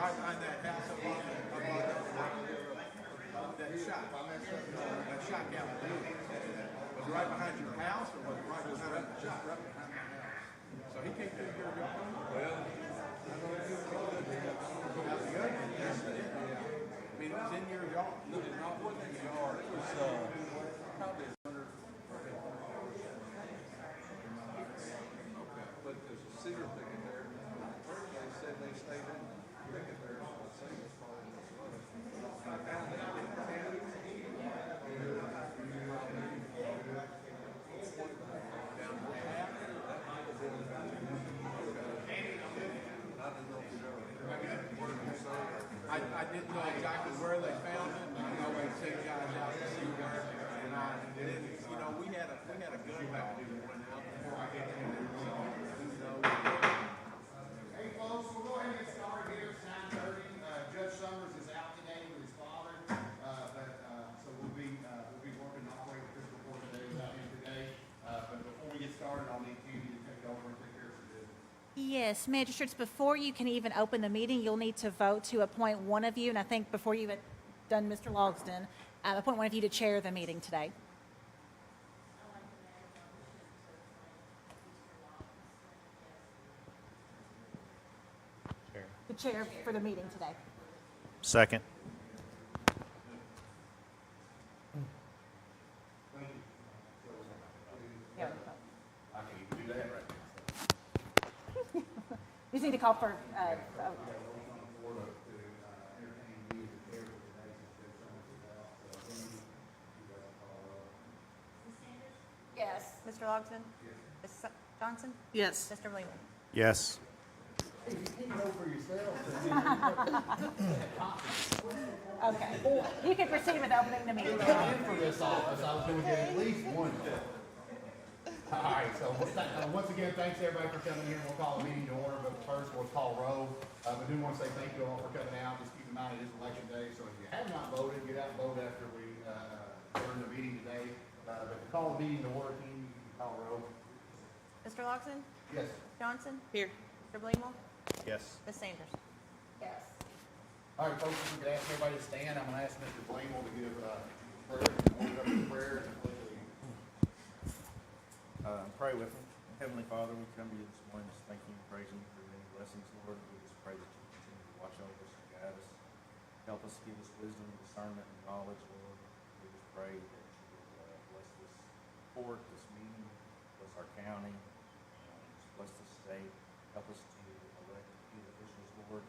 right behind that house up on that shot down the building. Was it right behind your house or was it right behind the shop? Right behind the house. So he came through your yard? Well, that's good. Yes, it is. I mean, it was in your yard. No, it wasn't in your yard. It was probably 100. Okay. But there's a cedar thicket there. They said they stayed in the thicket there. So the same as probably this other. I found that I didn't know exactly where they found it. I know they sent guys out to see where, and then, you know, we had a gun battle that went out before I got in there. So, hey folks, we'll go ahead and get started here. It's 9:30. Judge Summers is out today with his father, so we'll be working to operate the fiscal court today without him today. But before we get started, I'll need Candy to take over and take care of some business. Yes, magistrates, before you can even open the meeting, you'll need to vote to appoint one of you, and I think before you've done Mr. Logsdon, appoint one of you to chair the meeting today. The chair for the meeting today. Second. Yeah. I can even do that right now. You just need to call for, yes. Mr. Logsdon? Yes. Ms. Johnson? Yes. Mr. Lehman? Yes. Okay. You can proceed with opening the meeting. For this office, I was going to get at least one. All right, so once again, thanks everybody for coming here. We'll call the meeting to order, but first we'll call roll. I do want to say thank you all for coming out. Just keep in mind it is election day, so if you have not voted, get out and vote after we adjourn the meeting today. But to call the meeting to order, team, you can call roll. Mr. Logsdon? Yes. Johnson? Here. Mr. Bleemel? Yes. Ms. Sanders? Yes. All right, folks, if we could ask everybody to stand, I'm going to ask Mr. Blamel to give prayer and Pray with me. Heavenly Father, we come to you this morning just thanking and praising you for many blessings, Lord. We just pray that you continue to watch over us and guide us. Help us, give us wisdom, discernment, and knowledge, Lord. We just pray that you will support this meeting, bless our county, bless the state, help us to elect the officials, Lord.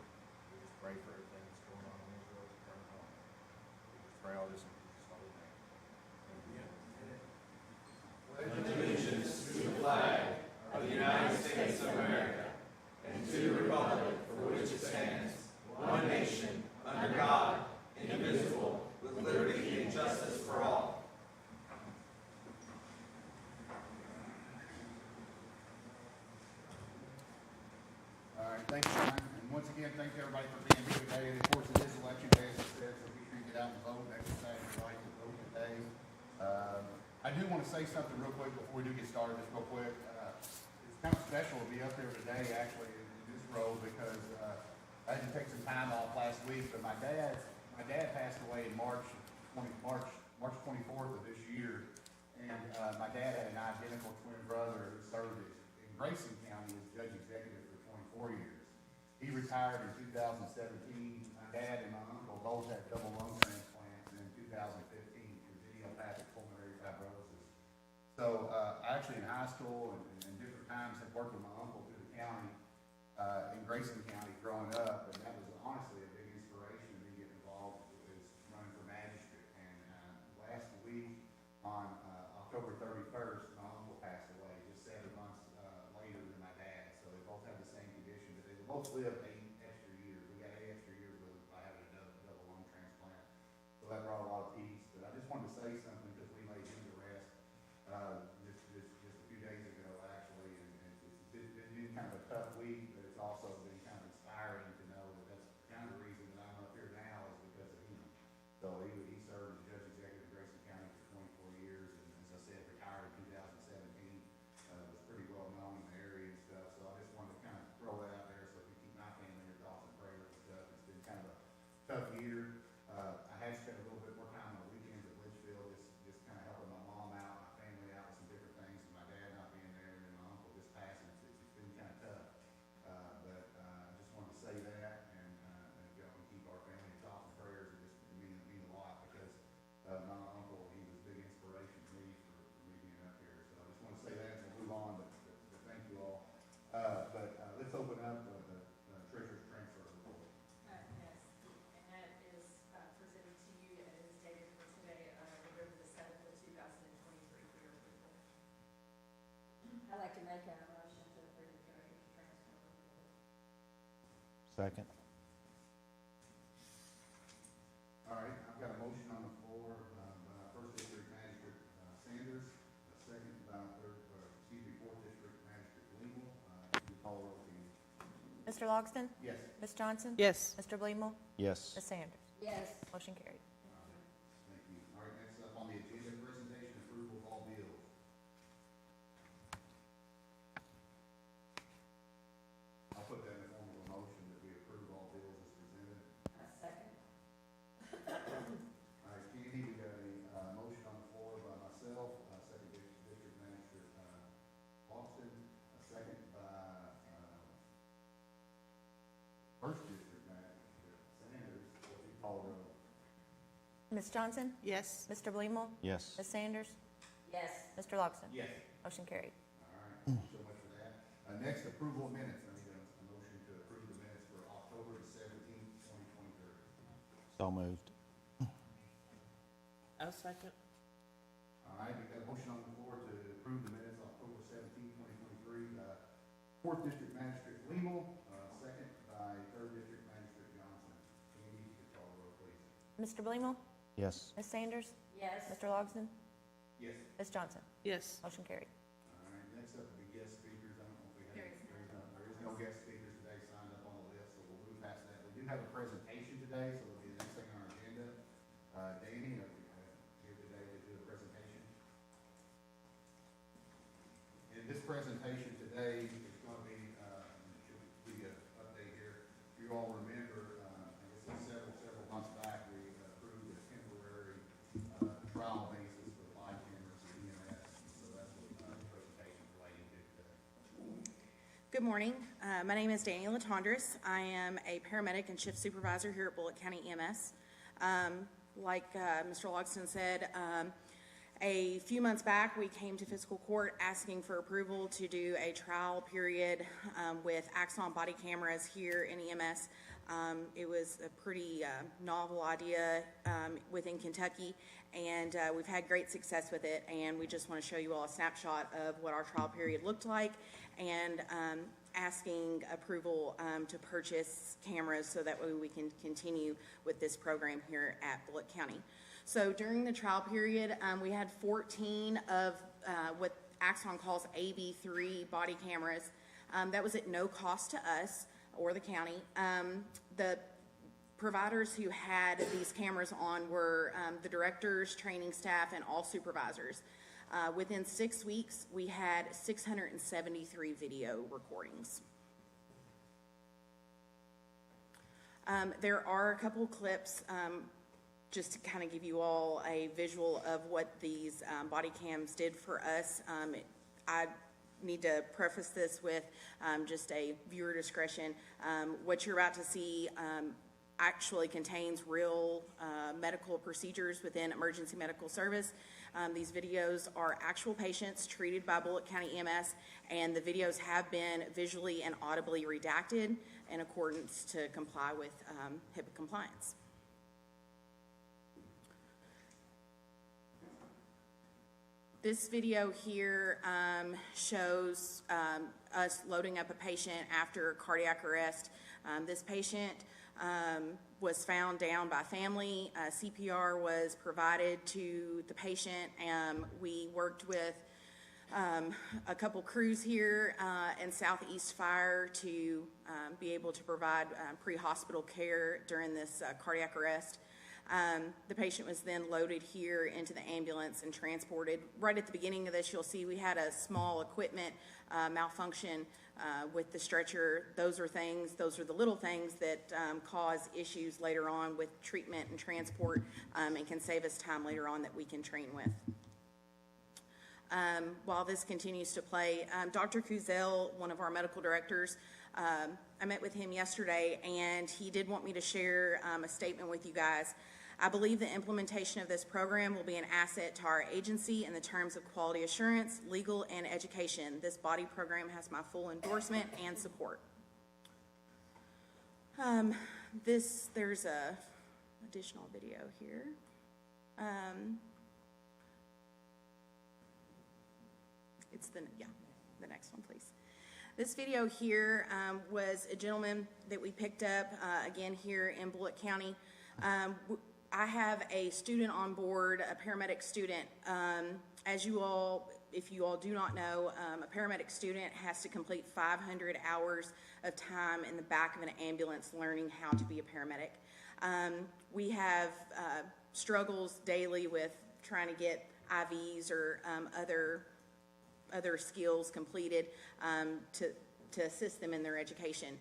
We just pray for everything that's going on in Israel, turn on. We just pray all this in Jesus' holy name. All right, thank you, Ryan. And once again, thank you everybody for being here today. And of course, it is election day, as I said, so be sure you get out and vote, exercise your right to vote today. I do want to say something real quick before we do get started, just real quick. It's kind of special to be up there today, actually, in this role, because I had to take some time off last week, but my dad passed away in March 24th of this year. And my dad had an identical twin brother who served in Grayson County as judge executive for 24 years. He retired in 2017. My dad and my uncle both had double lung transplants in 2015 from idiopathic pulmonary fibrosis. So I actually in high school and different times had worked with my uncle through the county in Grayson County growing up, and that was honestly a big inspiration to me getting involved with running for magistrate. And last week on October 31st, my uncle passed away just 7 months later than my dad. So they both have the same condition, but they both lived 8 extra years. We got 8 extra years with them by having a double lung transplant. So that brought a lot of peace. But I just wanted to say something because we laid him to rest just a few days ago, actually. And it's been kind of a tough week, but it's also been kind of inspiring to know that that's kind of the reason that I'm up here now is because of him. So he served as judge executive in Grayson County for 24 years, and as I said, retired in 2017. Was pretty well known in the area and stuff. So I just wanted to kind of throw that out there so we keep my family in your thoughts and prayers and stuff. It's been kind of a tough year. I have spent a little bit more time on the weekends at Litchfield, just kind of helping my mom out, my family out with some different things, and my dad not being there, and then my uncle just passing. It's been kind of tough. But I just wanted to say that, and y'all can keep our family in thoughts and prayers. It just mean a lot because my uncle, he was a big inspiration to me for me being up here. So I just want to say that and move on, but thank you all. But let's open up the treasurer's transfer report. Yes, and that is presented to you and is dated for today, November the 7th of 2023 for your approval. I'd like to make a motion to approve the treasurer's transfer report. Second. All right, I've got a motion on the floor by First District Magistrate Sanders, a second by Fourth District Magistrate Legal. Can you call the roll, please? Mr. Logston? Yes. Ms. Johnson? Yes. Mr. Bleemel? Yes. Ms. Sanders? Yes. Motion carried. Thank you. All right, next up on the agenda, presentation approval of all bills. I'll put that in the form of a motion that we approve all bills as presented. Second. All right, Candy, we got a motion on the floor by myself, second district magistrate Austin, a second by first district magistrate Sanders. What do you call the roll? Ms. Johnson? Yes. Mr. Bleemel? Yes. Ms. Sanders? Yes. Mr. Logston? Yes. Motion carried. All right, thank you so much for that. Next, approval of minutes. I need a motion to approve the minutes for October the 17th, 2023. So moved. I'll second. All right, we got a motion on the floor to approve the minutes October 17th, 2023. Fourth District Magistrate Legal, second by Third District Magistrate Johnson. Can you call the roll, please? Mr. Bleemel? Yes. Ms. Sanders? Yes. Mr. Logston? Yes. Ms. Johnson? Yes. Motion carried. All right, next up will be guest speakers. I don't know if we have, there is no guest speakers today signed up on the list, so we'll move past that. We do have a presentation today, so it'll be the next thing on our agenda. Danny, are we here today to do a presentation? In this presentation today, it's going to be, should we give you an update here? If you all remember, I guess several months back, we approved a temporary trial basis for 5 cameras for EMS, so that's what the presentation is relating to today. Good morning. My name is Danielle Latondres. I am a paramedic and shift supervisor here at Bullitt County EMS. Like Mr. Logston said, A few months back, we came to fiscal court asking for approval to do a trial period with Axon body cameras here in EMS. It was a pretty novel idea within Kentucky, and we've had great success with it, and we just want to show you all a snapshot of what our trial period looked like, and asking approval to purchase cameras so that way we can continue with this program here at Bullitt County. So during the trial period, we had 14 of what Axon calls AB3 body cameras. That was at no cost to us or the county. The providers who had these cameras on were the directors, training staff, and all supervisors. Within 6 weeks, we had 673 video recordings. There are a couple clips just to kind of give you all a visual of what these body cams did for us. I need to preface this with just a viewer discretion. What you're about to see actually contains real medical procedures within emergency medical service. These videos are actual patients treated by Bullitt County EMS, and the videos have been visually and audibly redacted in accordance to comply with HIPAA compliance. This video here shows us loading up a patient after cardiac arrest. This patient was found down by family. CPR was provided to the patient. We worked with a couple crews here in Southeast Fire to be able to provide pre-hospital care during this cardiac arrest. The patient was then loaded here into the ambulance and transported. Right at the beginning of this, you'll see we had a small equipment malfunction with the stretcher. Those are the little things that cause issues later on with treatment and transport and can save us time later on that we can train with. While this continues to play, Dr. Kuzel, one of our medical directors, I met with him yesterday, and he did want me to share a statement with you guys. I believe the implementation of this program will be an asset to our agency in the terms of quality assurance, legal, and education. This body program has my full endorsement and support. There's a additional video here. It's the next one, please. This video here was a gentleman that we picked up, again, here in Bullitt County. I have a student on board, a paramedic student. If you all do not know, a paramedic student has to complete 500 hours of time in the back of an ambulance learning how to be a paramedic. We have struggles daily with trying to get IVs or other skills completed to assist them in their education.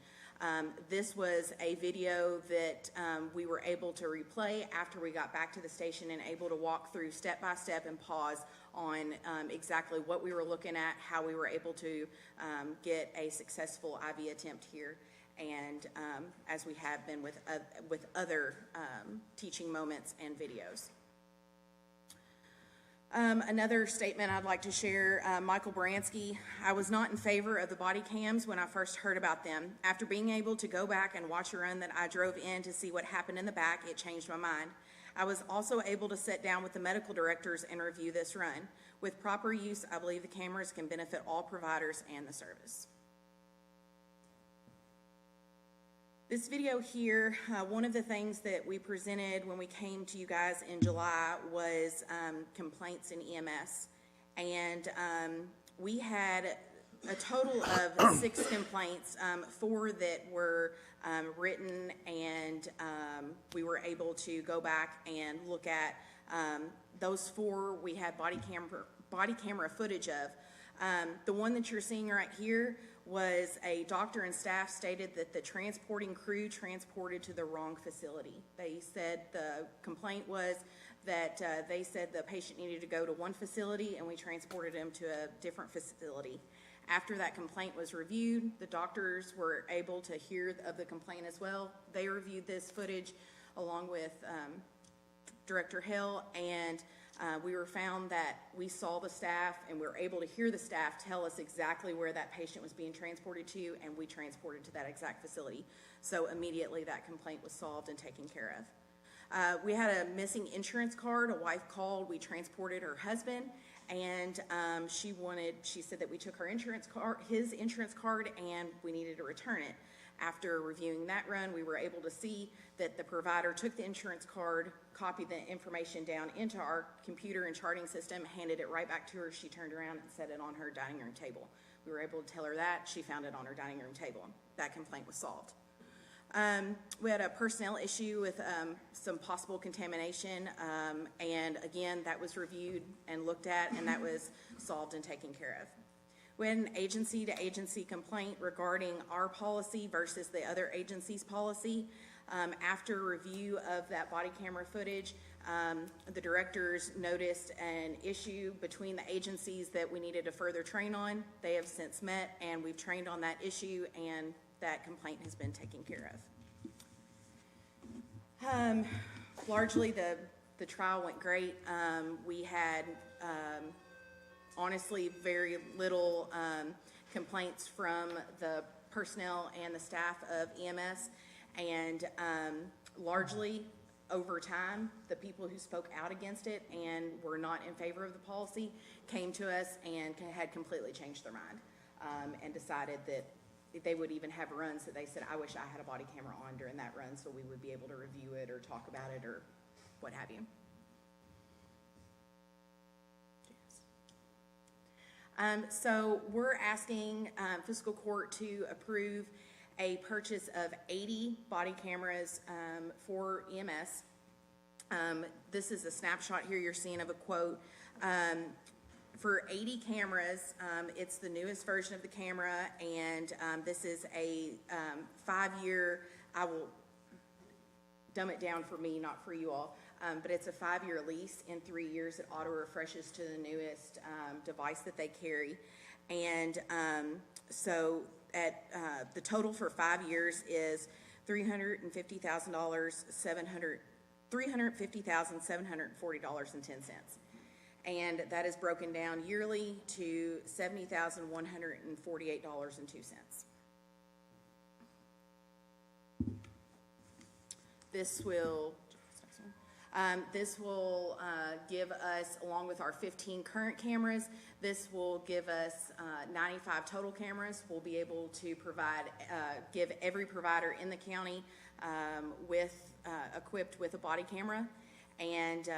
This was a video that we were able to replay after we got back to the station and able to walk through step by step and pause on exactly what we were looking at, how we were able to get a successful IV attempt here, and as we have been with other teaching moments and videos. Another statement I'd like to share, Michael Baranski. I was not in favor of the body cams when I first heard about them. After being able to go back and watch a run that I drove in to see what happened in the back, it changed my mind. I was also able to sit down with the medical directors and review this run. With proper use, I believe the cameras can benefit all providers and the service. This video here, one of the things that we presented when we came to you guys in July was complaints in EMS. And we had a total of 6 complaints, 4 that were written, and we were able to go back and look at. Those 4 we had body camera footage of. The one that you're seeing right here was a doctor and staff stated that the transporting crew transported to the wrong facility. They said the complaint was that they said the patient needed to go to one facility and we transported him to a different facility. After that complaint was reviewed, the doctors were able to hear of the complaint as well. They reviewed this footage along with Director Hill, and We were found that we saw the staff and we were able to hear the staff tell us exactly where that patient was being transported to, and we transported to that exact facility. So immediately that complaint was solved and taken care of. We had a missing insurance card. A wife called. We transported her husband, and she said that we took his insurance card, and we needed to return it. After reviewing that run, we were able to see that the provider took the insurance card, copied the information down into our computer and charting system, handed it right back to her. She turned around and set it on her dining room table. We were able to tell her that. She found it on her dining room table. That complaint was solved. We had a personnel issue with some possible contamination, and again, that was reviewed and looked at, and that was solved and taken care of. We had an agency-to-agency complaint regarding our policy versus the other agency's policy. After review of that body camera footage, the directors noticed an issue between the agencies that we needed to further train on. They have since met, and we've trained on that issue, and that complaint has been taken care of. Largely, the trial went great. We had honestly very little complaints from the personnel and the staff of EMS, and largely over time, the people who spoke out against it and were not in favor of the policy came to us and had completely changed their mind, and decided that they would even have runs that they said, I wish I had a body camera on during that run so we would be able to review it or talk about it or what have you. So we're asking fiscal court to approve a purchase of 80 body cameras for EMS. This is a snapshot here you're seeing of a quote. For 80 cameras, it's the newest version of the camera, and this is a 5-year, I will dumb it down for me, not for you all, but it's a 5-year lease. In 3 years, it auto refreshes to the newest device that they carry. And so at the total for 5 years is $350,740.10. And that is broken down yearly to $70,148.02. This will give us, along with our 15 current cameras, this will give us 95 total cameras. We'll be able to provide, give every provider in the county equipped with a body camera. And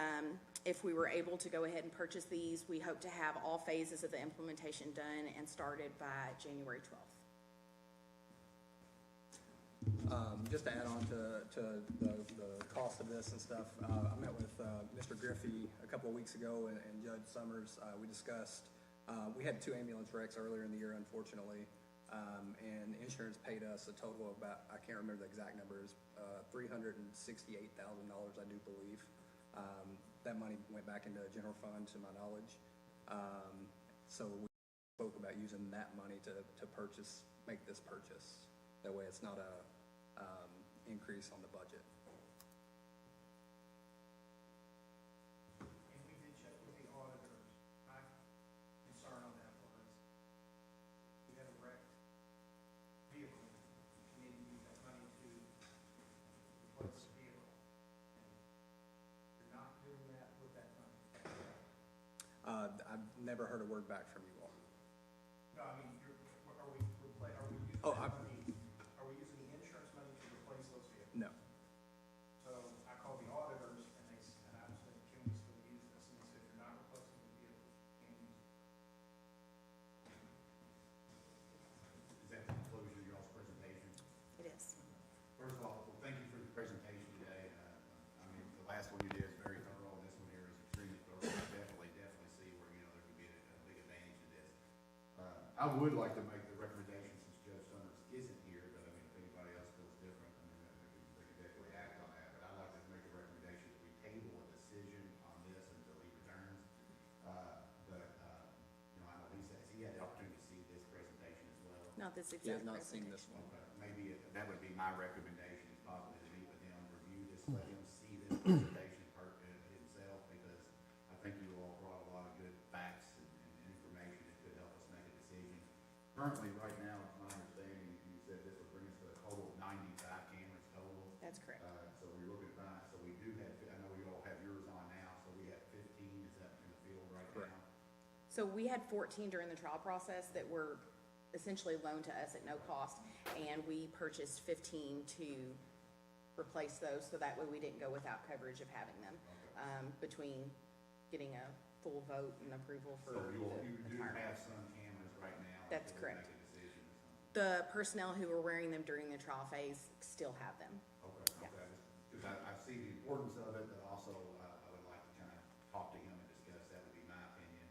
if we were able to go ahead and purchase these, we hope to have all phases of the implementation done and started by January 12th. Just to add on to the cost of this and stuff, I met with Mr. Griffey a couple of weeks ago and Judge Summers. We discussed, we had 2 ambulance wrecks earlier in the year, unfortunately, and insurance paid us a total of about, I can't remember the exact numbers, $368,000, I do believe. That money went back into a general fund, to my knowledge. So we spoke about using that money to make this purchase. That way it's not a increase on the budget. And we did check with the auditors. My concern on that was we had a wrecked vehicle. We needed to use that money to replace the vehicle. And you're not doing that with that money. I've never heard a word back from you all. No, I mean, are we using Oh, that money? Are we using the insurance money to replace those vehicles? No. So I called the auditors and I said, can we still use this? And they said, you're not replacing the vehicle, you can't use it. Is that the conclusion of y'all's presentation? It is. First of all, well, thank you for the presentation today. I mean, the last one you did is very thorough. This one here is extremely thorough. I definitely see where, there could be a big advantage to this. I would like to make the recommendation, since Judge Summers isn't here, but I mean, if anybody else feels different, I mean, they can definitely act on that. But I'd like to make a recommendation that we table a decision on this until he returns. I know he had the opportunity to see this presentation as well. Not this He exact has not presentation. seen this one. Okay, maybe that would be my recommendation, is possibly to meet with him, review this, let him see this presentation himself, because I think currently, right now, it's my understanding, you said this would bring us to a total of 95 cameras total. That's correct. So we're looking at that, so we do have, I know you all have yours on now, so we have 15, is that in the field right Correct. now? So we had 14 during the trial process that were essentially loaned to us at no cost, and we purchased 15 to replace those, so that way we didn't go without coverage of having them, between getting a full vote and approval for So you the do entire. have some cameras right now? That's until we correct. make a decision or something? The personnel who were wearing them during the trial phase still have them. Okay, okay, because I see the importance of it, but also, I would like to kind of talk to him and discuss, that would be my opinion.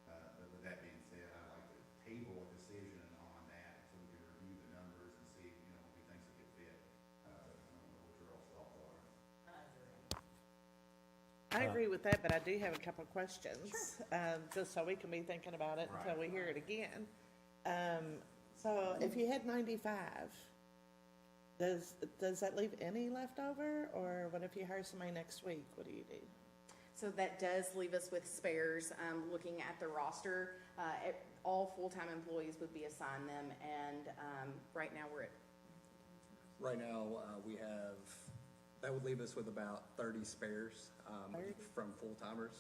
But with that being said, I'd like to table a decision on that, so we can review the numbers and see, you know, if he thinks it could fit. I don't know what your all's thoughts are. I agree with that, but I do have a couple of questions, just so we can be thinking about it until we hear it again. So if you had 95, does that leave any left over, or what if you hire somebody next week? What do you do? So that does leave us with spares. Looking at the roster, all full-time employees would be assigned them, and right now we're at, Right now, we have, that would leave us with about 30 spares, 30? from full-timers.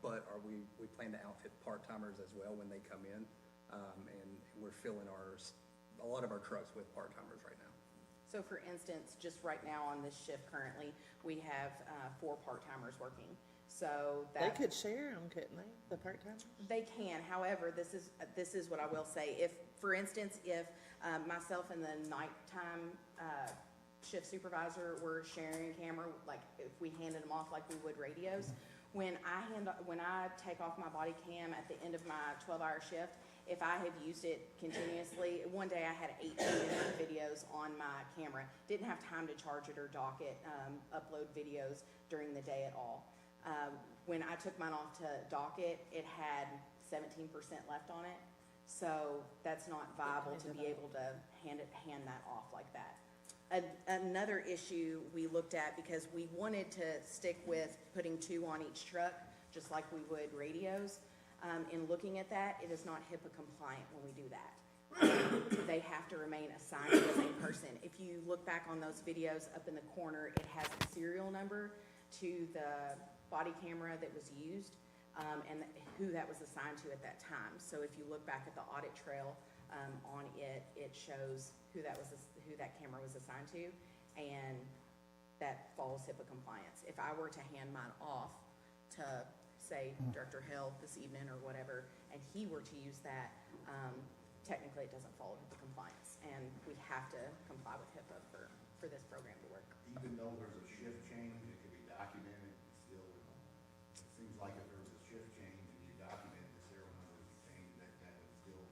But we plan to outfit part-timers as well when they come in. And we're filling a lot of our trucks with part-timers right now. so for instance, just right now on this shift currently, we have 4 part-timers working. So They that. could share them, couldn't they, the part-timers? They can, however, this is what I will say. If, for instance, if myself and the nighttime shift supervisor were sharing a camera, like if we handed them off like we would radios, when I take off my body cam at the end of my 12-hour shift, if I have used it continuously, one day I had 18 different videos on my camera. Didn't have time to charge it or dock it, upload videos during the day at all. When I took mine off to dock it, it had 17% left on it. So that's not viable to be able to hand that off like that. Another issue we looked at, because we wanted to stick with putting 2 on each truck, just like we would radios. In looking at that, it is not HIPAA compliant when we do that. They have to remain assigned to the same person. If you look back on those videos up in the corner, it has a serial number to the body camera that was used, and who that was assigned to at that time. So if you look back at the audit trail on it, it shows who that camera was assigned to, and that follows HIPAA compliance. If I were to hand mine off to, say, Director Hill this evening or whatever, and he were to use that, technically it doesn't follow HIPAA compliance, and we have to comply with HIPAA for this program to work. Even though there's a shift change, it could be documented, it's still, it seems like if there was a shift change and you documented the serial number change, that would still.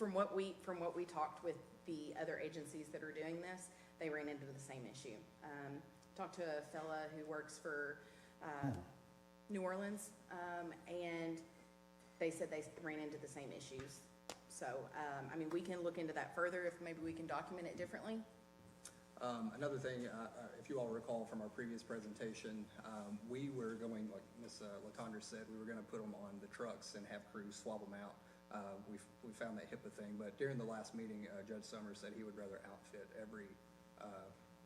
From what we talked with the other agencies that are doing this, they ran into the same issue. Talked to a fella who works for New Orleans, and they said they ran into the same issues. So, I mean, we can look into that further if maybe we can document it differently. Another thing, if you all recall from our previous presentation, we were going, like Ms. LaTondra said, we were going to put them on the trucks and have crews swab them out. We found that HIPAA thing, but during the last meeting, Judge Summers said he would rather outfit every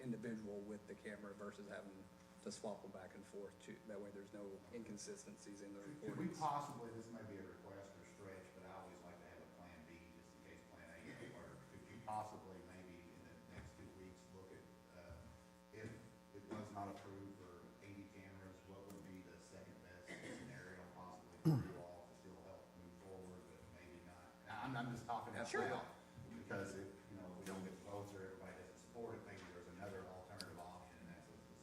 individual with the camera versus having to swap them back and forth. That way there's no inconsistencies in the Could we recordings. possibly, this may be a request or stretch, but I always like to have a plan B, just in case plan A doesn't work. Could you possibly, maybe in the next 2 weeks, look at, if it was not approved for 80 cameras, what would be the second best scenario possibly for you all to still help move forward, but maybe not? I'm just talking out loud, because if, you know, if we don't get the votes or everybody doesn't support it, maybe there's another alternative option, and that's because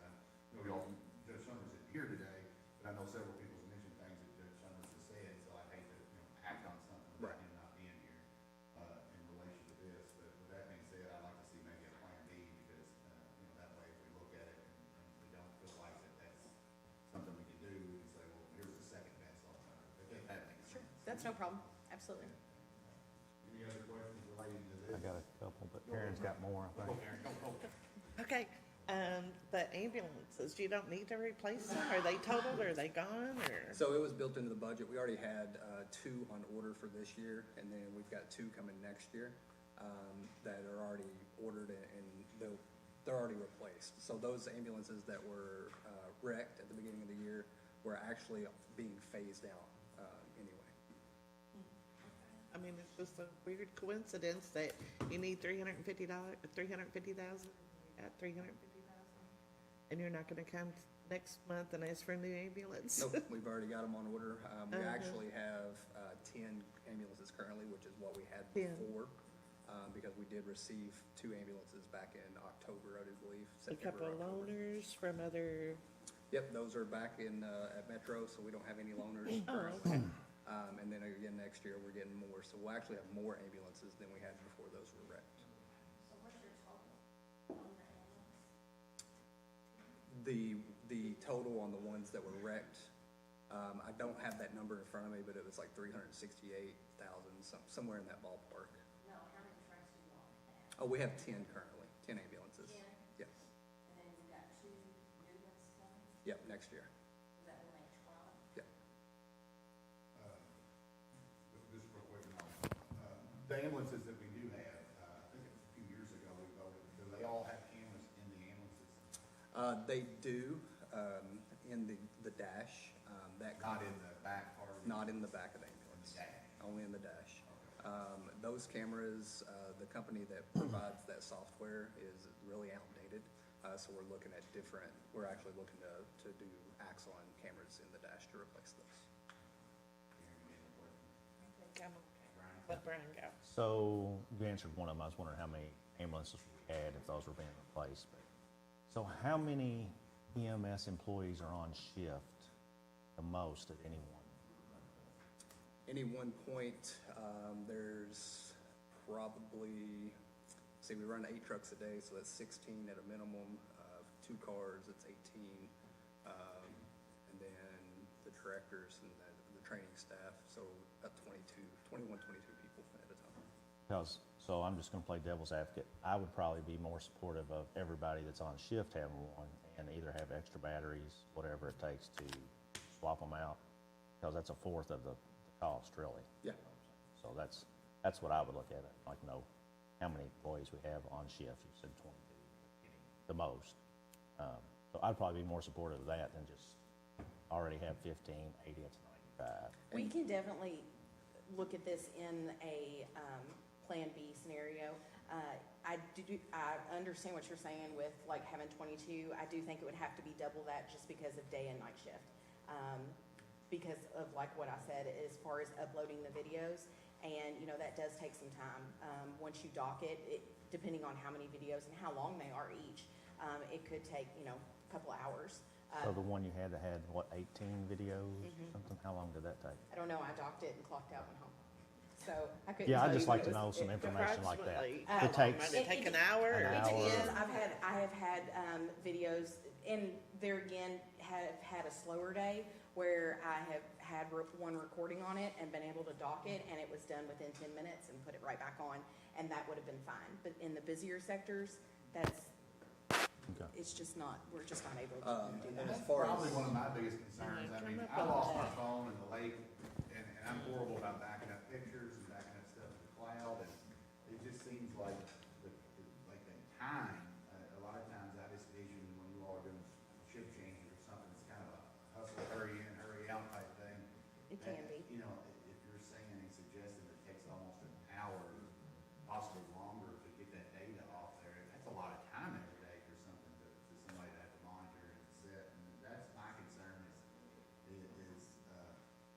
I know y'all, Judge Summers isn't here today, but I know several people have mentioned things that Judge Summers has said, so I'd hate to, you know, act on something without him not being here, in relation to this. But with that being said, I'd like to see maybe a plan B, because, you know, that way if we look at it and we don't feel like that's something we can do, we can say, well, here's the second best alternative, if that makes sense. That's no problem, absolutely. Any other questions relating to this? I got a couple, but Karen's got more, I think. Okay, But ambulances, you don't need to replace them? Are they totaled, or are they gone, or? So it was built into the budget. We already had 2 on order for this year, and then we've got 2 coming next year that are already ordered, and they're already replaced. So those ambulances that were wrecked at the beginning of the year were actually being phased out anyway. I mean, it's just a weird coincidence that you need $350,000, at $350,000, and you're not gonna come next month and ask for a new ambulance? Nope, we've already got them on order. We actually have 10 ambulances currently, which is what we had 10. before, because we did receive 2 ambulances back in October, I do believe. A couple of September, October. loaners from other, Yep, those are back in, at Metro, so we don't have any loaners Oh, currently. And then again, next year, we're getting more, so we'll actually have more ambulances than we had before those were wrecked. So what's your total on the ambulance? The total on the ones that were wrecked, I don't have that number in front of me, but it was like 368,000, somewhere in that ballpark. No, how many trucks do you all have? Oh, we have 10 currently, 10 ambulances. 10? Yes, And then you've got 2 new ones coming, yep, next year, so that will make 12? yep. Just real quick, the ambulances that we do have, I think a few years ago we voted, do they all have cameras in the ambulances? They do, in the dash, Not in the back part of the? not in the back of the ambulance. Dash. Only in the dash. Those cameras, the company that provides that software is really outdated. So we're looking at we're actually looking to do Axon cameras in the dash to replace those. come on, let Brian go. So you answered one of them. I was wondering how many ambulances we had, if those were being replaced. But so how many EMS employees are on shift the most at any one? Any one point, there's probably, we run 8 trucks a day, so that's 16 at a minimum. 2 cars, it's 18. And then the directors and the training staff, so about 21, 22 people at a time. Because, so I'm just gonna play devil's advocate. I would probably be more supportive of everybody that's on shift having one, and either have extra batteries, whatever it takes to swap them out, because that's a fourth of the cost, really. Yeah. So that's what I would look at, like, know how many employees we have on shift. You said 22, the most. So I'd probably be more supportive of that than just already have 15, 80, it's 95. We can definitely look at this in a Plan B scenario. I understand what you're saying with like having 22. I do think it would have to be double that just because of day and night shift. Because of like what I said, as far as uploading the videos, and you know, that does take some time. Once you dock it, depending on how many videos and how long they are each, it could take, you know, a couple of hours. So the one you had that had, what, 18 videos or something? How long did that take? I don't know, I docked it and clocked out and home. So I couldn't Yeah, tell I'd just you like what to it know was. some information like that. Approximately It how long? takes Might it take an hour? an or- hour. It is, I have had videos, and there again, have had a slower day where I have had one recording on it and been able to dock it, and it was done within 10 minutes and put it right back on, and that would have been fine. But in the busier sectors, it's just not, we're just not able to do And that. that's probably one of my biggest concerns. I mean, I lost my phone in the lake, and I'm horrible about backing up pictures and backing up stuff to the cloud, and it just seems like the time, a lot of times I just envision when you all are doing shift changes or something, it's kind of a hustle, hurry in, hurry out type thing. It can be. You know, if you're saying and suggesting it takes almost an hour, possibly longer to get that data off there, that's a lot of time every day for something to somebody to have to monitor and set. And that's my concern is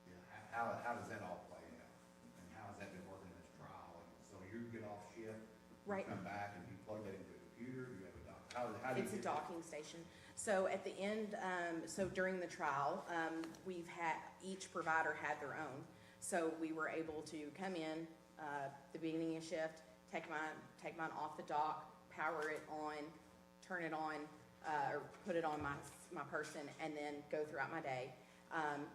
you know, how does that all play out? And how has that been working in this trial? So you get off shift, Right. you come back and you plug that into a computer, you have a dock, how do you It's a get docking station. So at the end, so during the trial, we've had, each provider had their own. So we were able to come in, the beginning of shift, take mine off the dock, power it on, turn it on, or put it on my person, and then go throughout my day.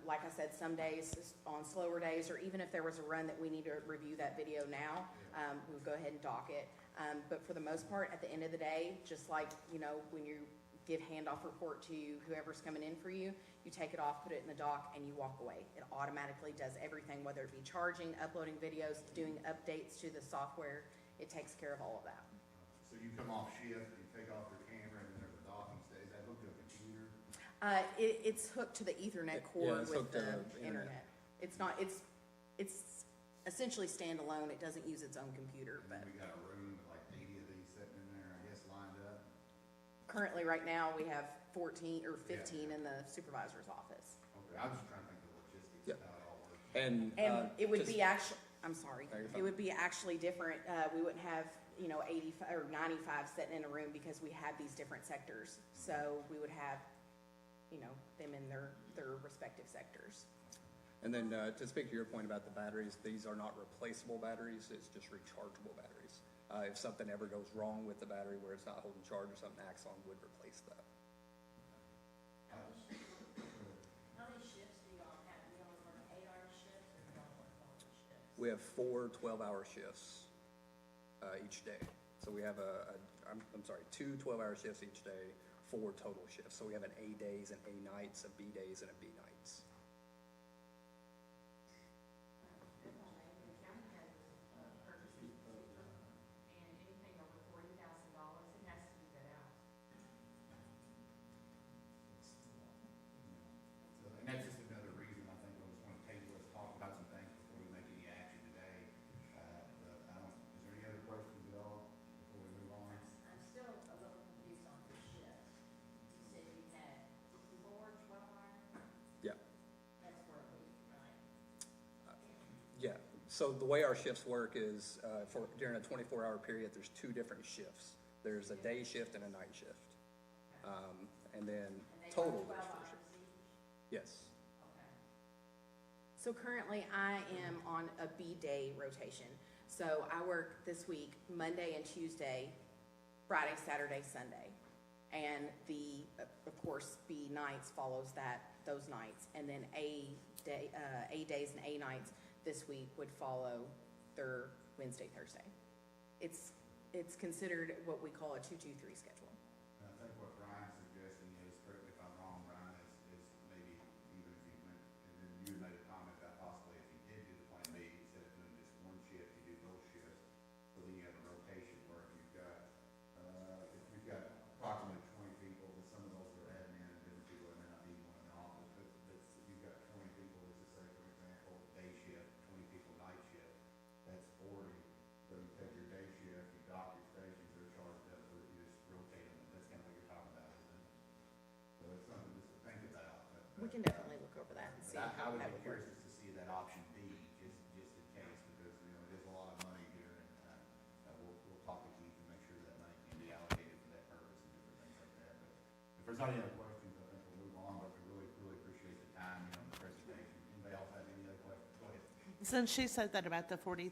Like I said, some days on slower days, or even if there was a run that we need to review that video now, we'll go ahead and dock it. But for the most part, at the end of the day, just like, you know, when you give handoff report to whoever's coming in for you, you take it off, put it in the dock, and you walk away. It automatically does everything, whether it be charging, uploading videos, doing updates to the software. It takes care of all of that. So you come off shift, you take off your camera, and then there's a docking station. Is that hooked to a computer? It's hooked to the Ethernet cord it's with hooked to the the internet. internet. It's not, it's essentially standalone. It doesn't use its own computer, And then but we got a room with like 80 of these sitting in there, I guess, lined up. currently, right now, we have 14 or 15 in the supervisor's office. Okay, I'm just trying to think of the logistics Yeah. of how it all works. And. And it would just- be actually, I'm sorry, No, you're it fine. would be actually different. We wouldn't have, you know, 85 or 95 sitting in a room because we have these different sectors. So we would have, you know, them in their respective sectors. And then to speak to your point about the batteries, these are not replaceable batteries, it's just rechargeable batteries. If something ever goes wrong with the battery where it's not holding charge or something, Axon would replace that. How many shifts do y'all have? Do y'all work 8-hour shifts or do y'all work longer shifts? We have 4 12-hour shifts each day. So we have I'm sorry, 2 12-hour shifts each day, 4 total shifts. So we have an A days and A nights, a B days and a B nights. The county has purchasing paper, and anything over $40,000, it has to be bid out. So, and that's just another reason I think I just want to table, let's talk about some things before we make any action today. Is there any other questions at all before we move on? I'm still a little confused on the shifts. You said you had 4 12-hour, Yeah. that's for a week, right? Yeah, so the way our shifts work is, during a 24-hour period, there's 2 different shifts. There's a day shift and a night shift. And then And they total, work there's 12 4 hours shifts. each? Yes. Okay. So currently, I am on a B-day rotation. So I work this week, Monday and Tuesday, Friday, Saturday, Sunday. And the, of course, B nights follows those nights. And then A days and A nights this week would follow their Wednesday, Thursday. It's considered what we call a 2-2-3 schedule. And I think what Brian's suggesting is, correct me if I'm wrong, Brian, is maybe even if you went, and then you made a comment about possibly if you did do the plan B, instead of doing just one shift, you do both shifts. So then you have a rotation where if you've got approximately 20 people, but some of those are admin and different people that may not need one in the office, but you've got 20 people, let's just say, for example, day shift, 20 people night shift, that's 40. So you take your day shift, you dock your stations, they're charged up, so you just rotate them, that's kind of what you're talking about, isn't it? So it's something just to think about. We can definitely look over that and see But how I would that be would curious work. just to see that option B, just in case, because, you know, it is a lot of money here, and we'll talk to Keith and make sure that money can be allocated for that purpose and different things like that. But if there's not any other questions, I think we'll move on, but we really appreciate the time, you know, and the presentation. Anybody else have any other questions? Go ahead. Since she said that about the $40,000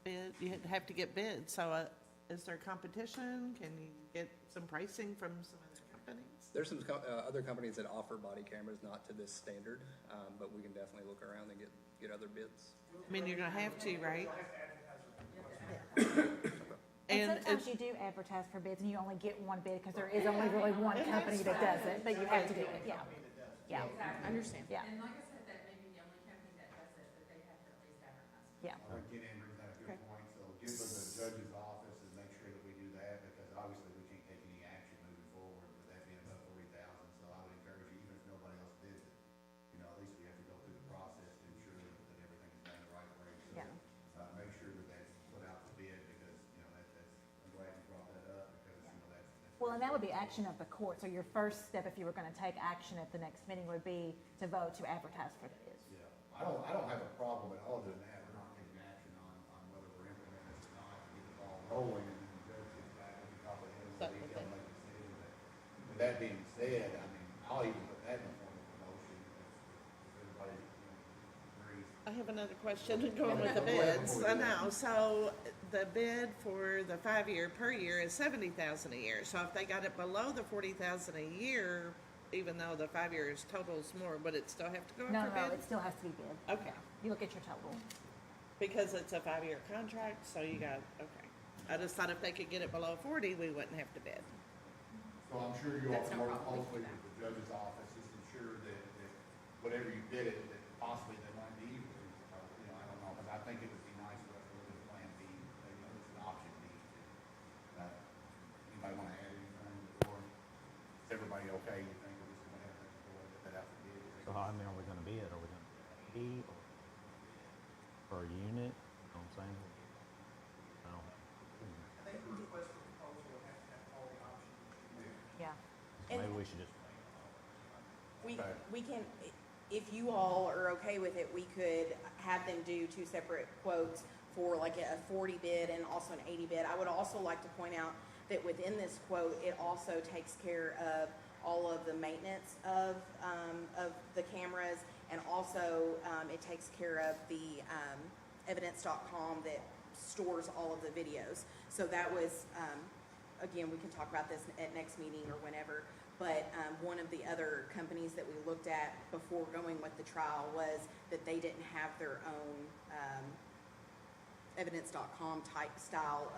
bid, you have to get bids, so is there competition? Can you get some pricing from some other companies? There's some other companies that offer body cameras, not to this standard, but we can definitely look around and get other bids. I mean, you're gonna have to, right? And And sometimes you do advertise for bids and you only get one bid because there is only really one company that does it, but you have to do it, yeah. Yeah, I understand. yeah, And like I said, that may be the only company that does it, but they have to at least advertise. yeah. Ken Amber's got a good point, so get with the judge's office and make sure that we do that, because obviously we can't take any action moving forward with that being above 40,000, so I would encourage you, even if nobody else bids it, you know, at least we have to go through the process to ensure that everything's done the right way. So, Yeah. make sure that that's put out to bid, because, you know, that's, I'm glad you brought that up, because, you know, that's. Well, and that would be action of the court, so your first step, if you were gonna take action at the next meeting, would be to vote to advertise for the bids. Yeah, I don't have a problem at all doing that, we're not taking action on whether we're implementing this or not, and get the ball rolling, and then the judge gets back with the top of his, so he can make a decision. But with that being said, I mean, I'll even put that in the form of a motion, if everybody, you know, agrees. I have another question going with the bids. I know, so the bid for the 5-year per year is $70,000 a year. So if they got it below the $40,000 a year, even though the 5 years totals more, would it still have to go No, out for no, bid? it still has to be bid. Okay, You look at your total. because it's a 5-year contract, so you got, okay. I just thought if they could get it below 40, we wouldn't have to bid. So I'm sure you all That's can no work problem. closely with the judge's office, just ensure that whatever you bid it, that possibly they might be, I don't know, because I think it would be nice for us to look at plan B, it's an option B. Anybody want to add anything before? Is everybody okay, you think, we're just gonna have to go and get that out for bid? So how many are we gonna bid? Are we gonna bid 80 or per unit? You know what I'm saying? No. Yeah. Maybe we should just, We can, if you all are okay with it, we could have them do two separate quotes for like a 40 bid and also an 80 bid. I would also like to point out that within this quote, it also takes care of all of the maintenance of the cameras, and also, it takes care of the, evidence.com that stores all of the videos. So that was, again, we can talk about this at next meeting or whenever, but one of the other companies that we looked at before going with the trial was that they didn't have their own evidence.com type style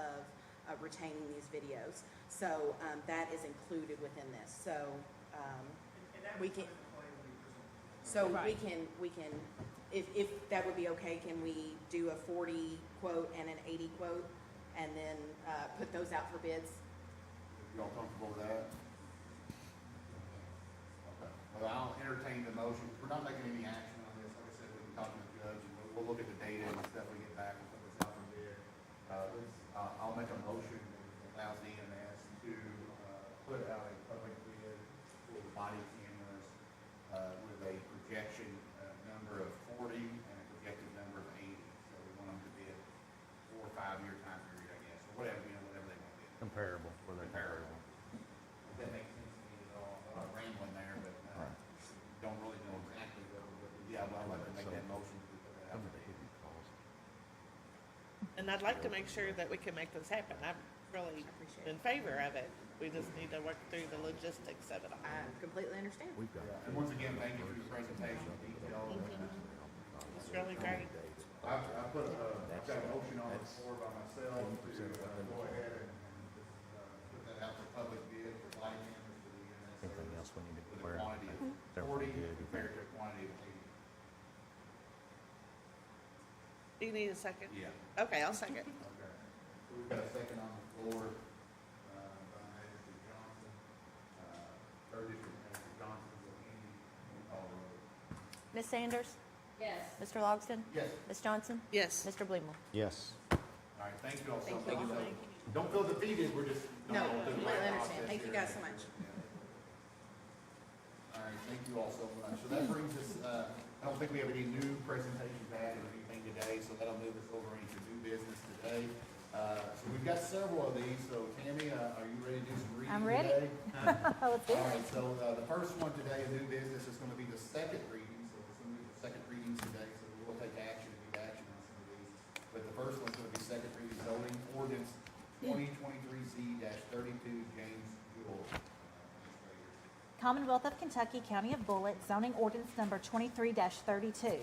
of retaining these videos. So that is included within this. So we can, if that would be okay, can we do a 40 quote and an 80 quote, and then put those out for bids? You all comfortable with that? Okay. Well, I'll entertain the motion. We're not making any action on this. Like I said, we can talk to the judge, and we'll look at the data and stuff we get back and put this out for bid. I'll make a motion that allows the EMS to put out a public bid for the body cameras with a projection number of 40 and a projected number of 80. So we want them to bid 4 or 5 year time period, I guess, or whatever, whatever they want to bid. comparable, where they're comparable. That makes sense to me at all. I'm rambling there, but don't really know exactly though. But yeah, well, I'd like to make that motion to put that out. And I'd like to make sure that we can make this happen. I'm really in favor of it. We just need to work through the logistics of it all. I completely understand. We've got. And once again, thank you for your presentation, detail. It's really great. I've got a motion on the floor by myself to go ahead and put that out for public bid for body cameras for the EMS Anything service else we need to with a declare? quantity of They're 40 pretty good. compared to a quantity of 80. Do you need a second? Yeah. Okay, I'll second. Okay. So we've got a second on the floor, by Mr. Johnson, third district Mr. Johnson, will Andy, call the roll. Ms. Sanders? Yes. Mr. Logston? Yes. Ms. Johnson? Yes. Mr. Blumel? Yes. All right, thank you all so Thank you. much. Don't feel defeated, we're just. No, going through the completely right understand. process Thank you here. guys so much. All right, thank you all so much. So that brings us, I don't think we have any new presentations added or anything today, so that'll move us over into new business today. So we've got several of these, so Tammy, are you ready to do some reading I'm ready. today? Let's do All it. right, so the first one today, in new business, is gonna be the second reading, so some of these are second readings today, so we'll take action and give action on some of these. But the first one's gonna be second reading zoning ordinance 2023Z-32, James Jewell. Commonwealth of Kentucky, County of Bullitt, zoning ordinance number 23-32.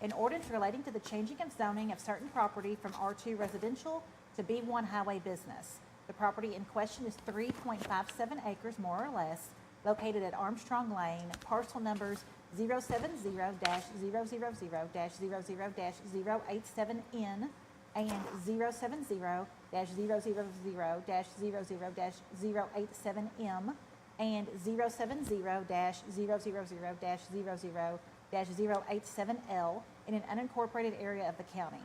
An ordinance relating to the changing of zoning of certain property from R2 residential to B1 highway business. The property in question is 3.57 acres, more or less, located at Armstrong Lane, parcel numbers 070-000-00-087N and 070-000-00-087M and 070-000-00-087L in an unincorporated area of the county.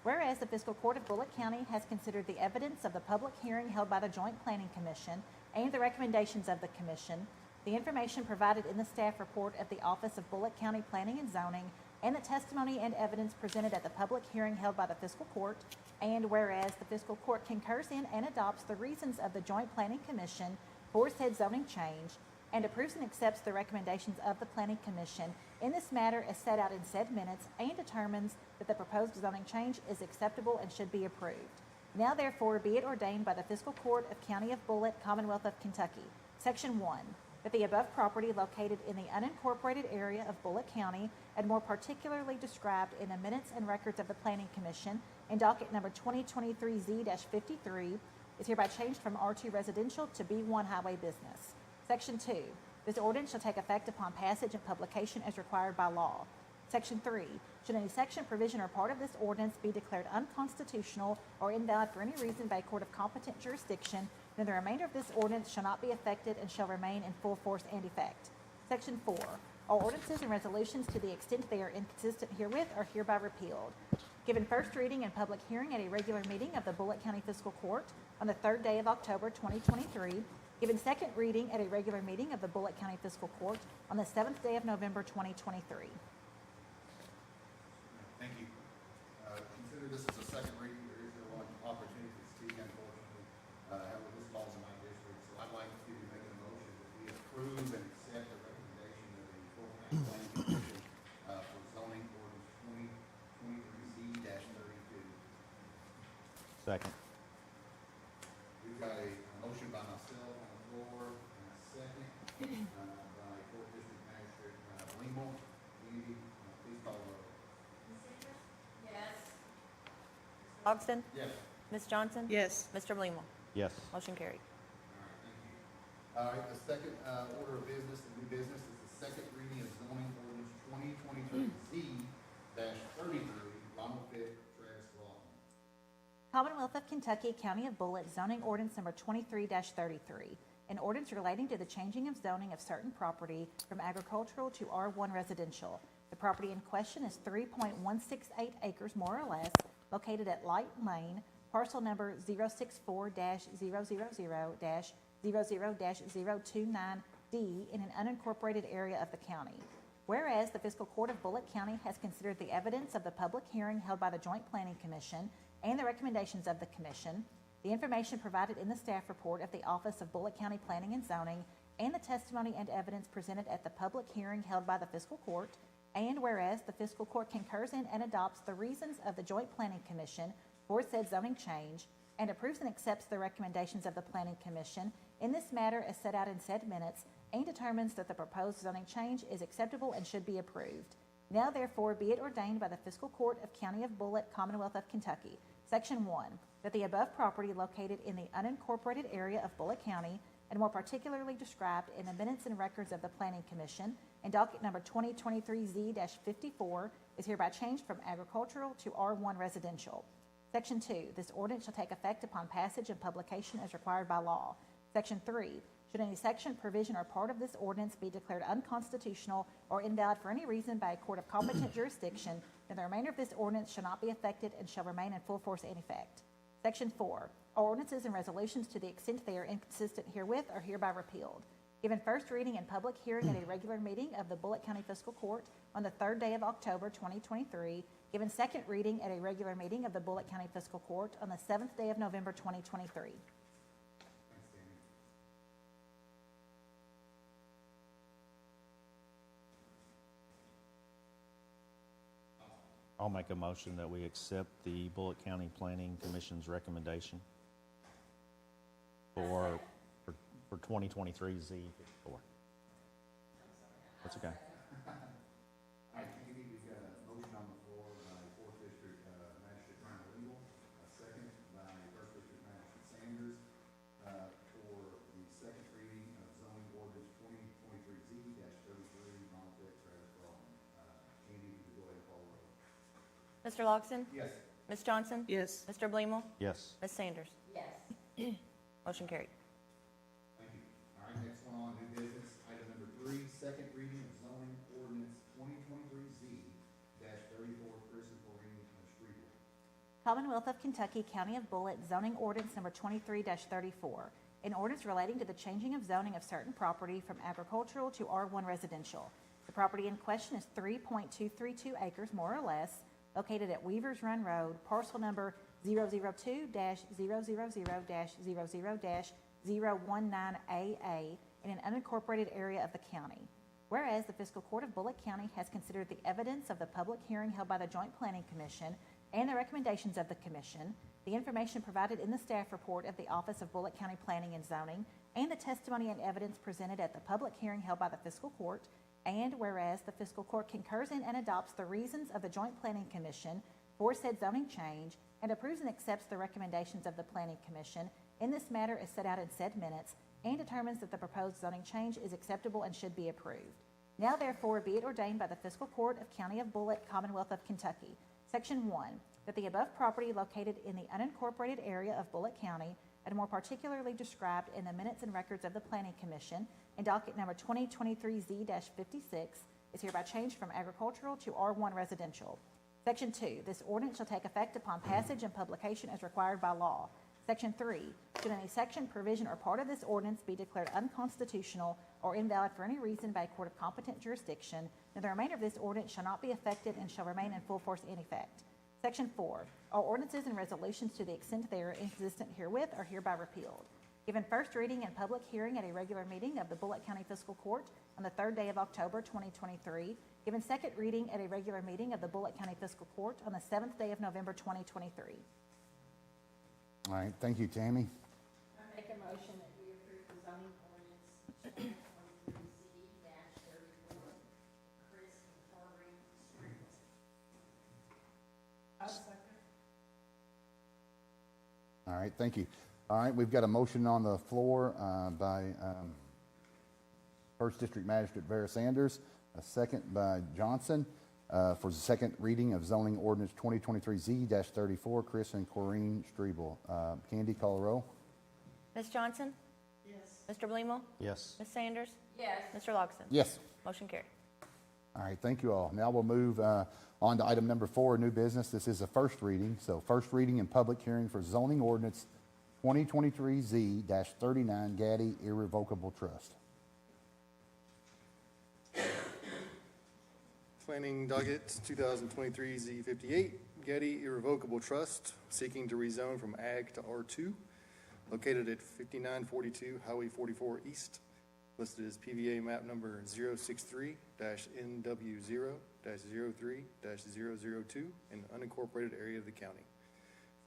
Whereas the Fiscal Court of Bullitt County has considered the evidence of the public hearing held by the Joint Planning Commission and the recommendations of the Commission, the information provided in the staff report of the Office of Bullitt County Planning and Zoning, and the testimony and evidence presented at the public hearing held by the Fiscal Court, and whereas the Fiscal Court concurs in and adopts the reasons of the Joint Planning Commission for said zoning change, and approves and accepts the recommendations of the Planning Commission in this matter as set out in said minutes, and determines that the proposed zoning change is acceptable and should be approved. Now therefore be it ordained by the Fiscal Court of County of Bullitt, Commonwealth of Kentucky. Section 1. that the above property located in the unincorporated area of Bullitt County and more particularly described in the minutes and records of the Planning Commission in docket number 2023Z-53 is hereby changed from R2 residential to B1 highway business. Section 2. This ordinance shall take effect upon passage and publication as required by law. Section 3. Should any section, provision, or part of this ordinance be declared unconstitutional or invalid for any reason by a court of competent jurisdiction, then the remainder of this ordinance shall not be affected and shall remain in full force and effect. Section 4. All ordinances and resolutions to the extent they are inconsistent herewith are hereby repealed. Given first reading and public hearing at a regular meeting of the Bullitt County Fiscal Court on the 3rd day of October 2023. Given second reading at a regular meeting of the Bullitt County Fiscal Court on the 7th day of November 2023. Thank you. Consider this as a second reading. There is no opportunity to speak, unfortunately. However, this falls in my district, so I'd like to make a motion that we approve and accept the recommendation of the Bullitt County Planning Commission for zoning ordinance 2023Z-32. Second. We've got a motion by myself on the floor and a second by Fourth District Magistrate Lingle. Andy, please call the roll. Yes. Logston? Yes. Ms. Johnson? Yes. Mr. Blingmore? Yes. Motion carried. All right, thank you. All right, the second order of business, the new business, is the second reading of zoning ordinance 2023Z-33, Ronald Fitt, Travis Lawton. Commonwealth of Kentucky, County of Bullitt, zoning ordinance number 23-33. An ordinance relating to the changing of zoning of certain property from agricultural to R1 residential. The property in question is 3.168 acres more or less, located at Light Lane, parcel number 064-000-00-029D in an unincorporated area of the county. Whereas the Fiscal Court of Bullitt County has considered the evidence of the public hearing held by the Joint Planning Commission and the recommendations of the Commission, the information provided in the staff report of the Office of Bullitt County Planning and Zoning, and the testimony and evidence presented at the public hearing held by the Fiscal Court, and whereas the Fiscal Court concurs in and adopts the reasons of the Joint Planning Commission for said zoning change, and approves and accepts the recommendations of the Planning Commission in this matter as set out in said minutes, and determines that the proposed zoning change is acceptable and should be approved. Now therefore be it ordained by the Fiscal Court of County of Bullitt, Commonwealth of Kentucky, Section 1, that the above property located in the unincorporated area of Bullitt County, and more particularly described in the minutes and records of the Planning Commission and docket number 2023Z-54, is hereby changed from agricultural to R1 residential. Section 2, this ordinance shall take effect upon passage and publication as required by law. Section 3, should any section, provision, or part of this ordinance be declared unconstitutional or invalid for any reason by a court of competent jurisdiction, then the remainder of this ordinance shall not be affected and shall remain in full force and effect. Section 4, all ordinances and resolutions to the extent they are inconsistent herewith are hereby repealed. Given first reading and public hearing at a regular meeting of the Bullitt County Fiscal Court on the 3rd day of October 2023, given second reading at a regular meeting of the Bullitt County Fiscal Court on the 7th day of November 2023. Thanks, Danny. I'll make a motion that we accept the Bullitt County Planning Commission's recommendation for 2023Z-54. That's okay. All right, Andy, we've got a motion on the floor by Fourth District Magistrate Brian Lingle, a second by First District Magistrate Sanders for the second reading of zoning ordinance 2023Z-33, Ronald Fitt, Travis Lawton. Andy, you can go ahead and call the roll. Mr. Logston? Yes. Ms. Johnson? Yes. Mr. Blingmore? Yes. Ms. Sanders? Yes. Motion carried. Thank you. All right, next one on new business, item number 3, second reading of zoning ordinance 2023Z-34, Chris and Corrine Striegel. Commonwealth of Kentucky, County of Bullitt, zoning ordinance number 23-34. An ordinance relating to the changing of zoning of certain property from agricultural to R1 residential. The property in question is 3.232 acres more or less, located at Weavers Run Road, parcel number 002-000-00-019AA in an unincorporated area of the county. Whereas the Fiscal Court of Bullitt County has considered the evidence of the public hearing held by the Joint Planning Commission and the recommendations of the Commission, the information provided in the staff report of the Office of Bullitt County Planning and Zoning, and the testimony and evidence presented at the public hearing held by the fiscal court, and whereas the fiscal court concurs in and adopts the reasons of the Joint Planning Commission for said zoning change and approves and accepts the recommendations of the Planning Commission in this matter as set out in said minutes, and determines that the proposed zoning change is acceptable and should be approved. Now therefore be it ordained by the Fiscal Court of County of Bullitt, Commonwealth of Kentucky, Section 1, that the above property located in the unincorporated area of Bullitt County, and more particularly described in the minutes and records of the Planning Commission in docket number 2023Z-56, is hereby changed from agricultural to R1 residential. Section 2, this ordinance shall take effect upon passage and publication as required by law. Section 3, should any section, provision, or part of this ordinance be declared unconstitutional or invalid for any reason by a court of competent jurisdiction, then the remainder of this ordinance shall not be affected and shall remain in full force in effect. Section 4, all ordinances and resolutions to the extent they are inconsistent herewith are hereby repealed. Given first reading and public hearing at a regular meeting of the Bullitt County Fiscal Court on the 3rd day of October 2023, given second reading at a regular meeting of the Bullitt County Fiscal Court on the 7th day of November 2023. All right, thank you, Tammy. I make a motion that we approve the zoning ordinance 2023Z-34, Chris and Corey Street. I'll second. All right, thank you. All right, we've got a motion on the floor by First District Magistrate Vera Sanders, a second by Johnson for the second reading of zoning ordinance 2023Z-34, Chris and Corrine Strebel. Candy, call a roll. Ms. Johnson? Yes. Mr. Blemo? Yes. Ms. Sanders? Yes. Mr. Logston? Yes. Motion carried. All right, thank you all. Now we'll move on to item number 4, new business. This is a first reading, so first reading and public hearing for zoning ordinance 2023Z-39 Gaddy Irrevocable Trust. Planning docket 2023 Z58, Getty Irrevocable Trust, seeking to rezone from Ag to R2, located at 5942 Highway 44 East, listed as PVA map number 063-NW0-03-002 in the unincorporated area of the county.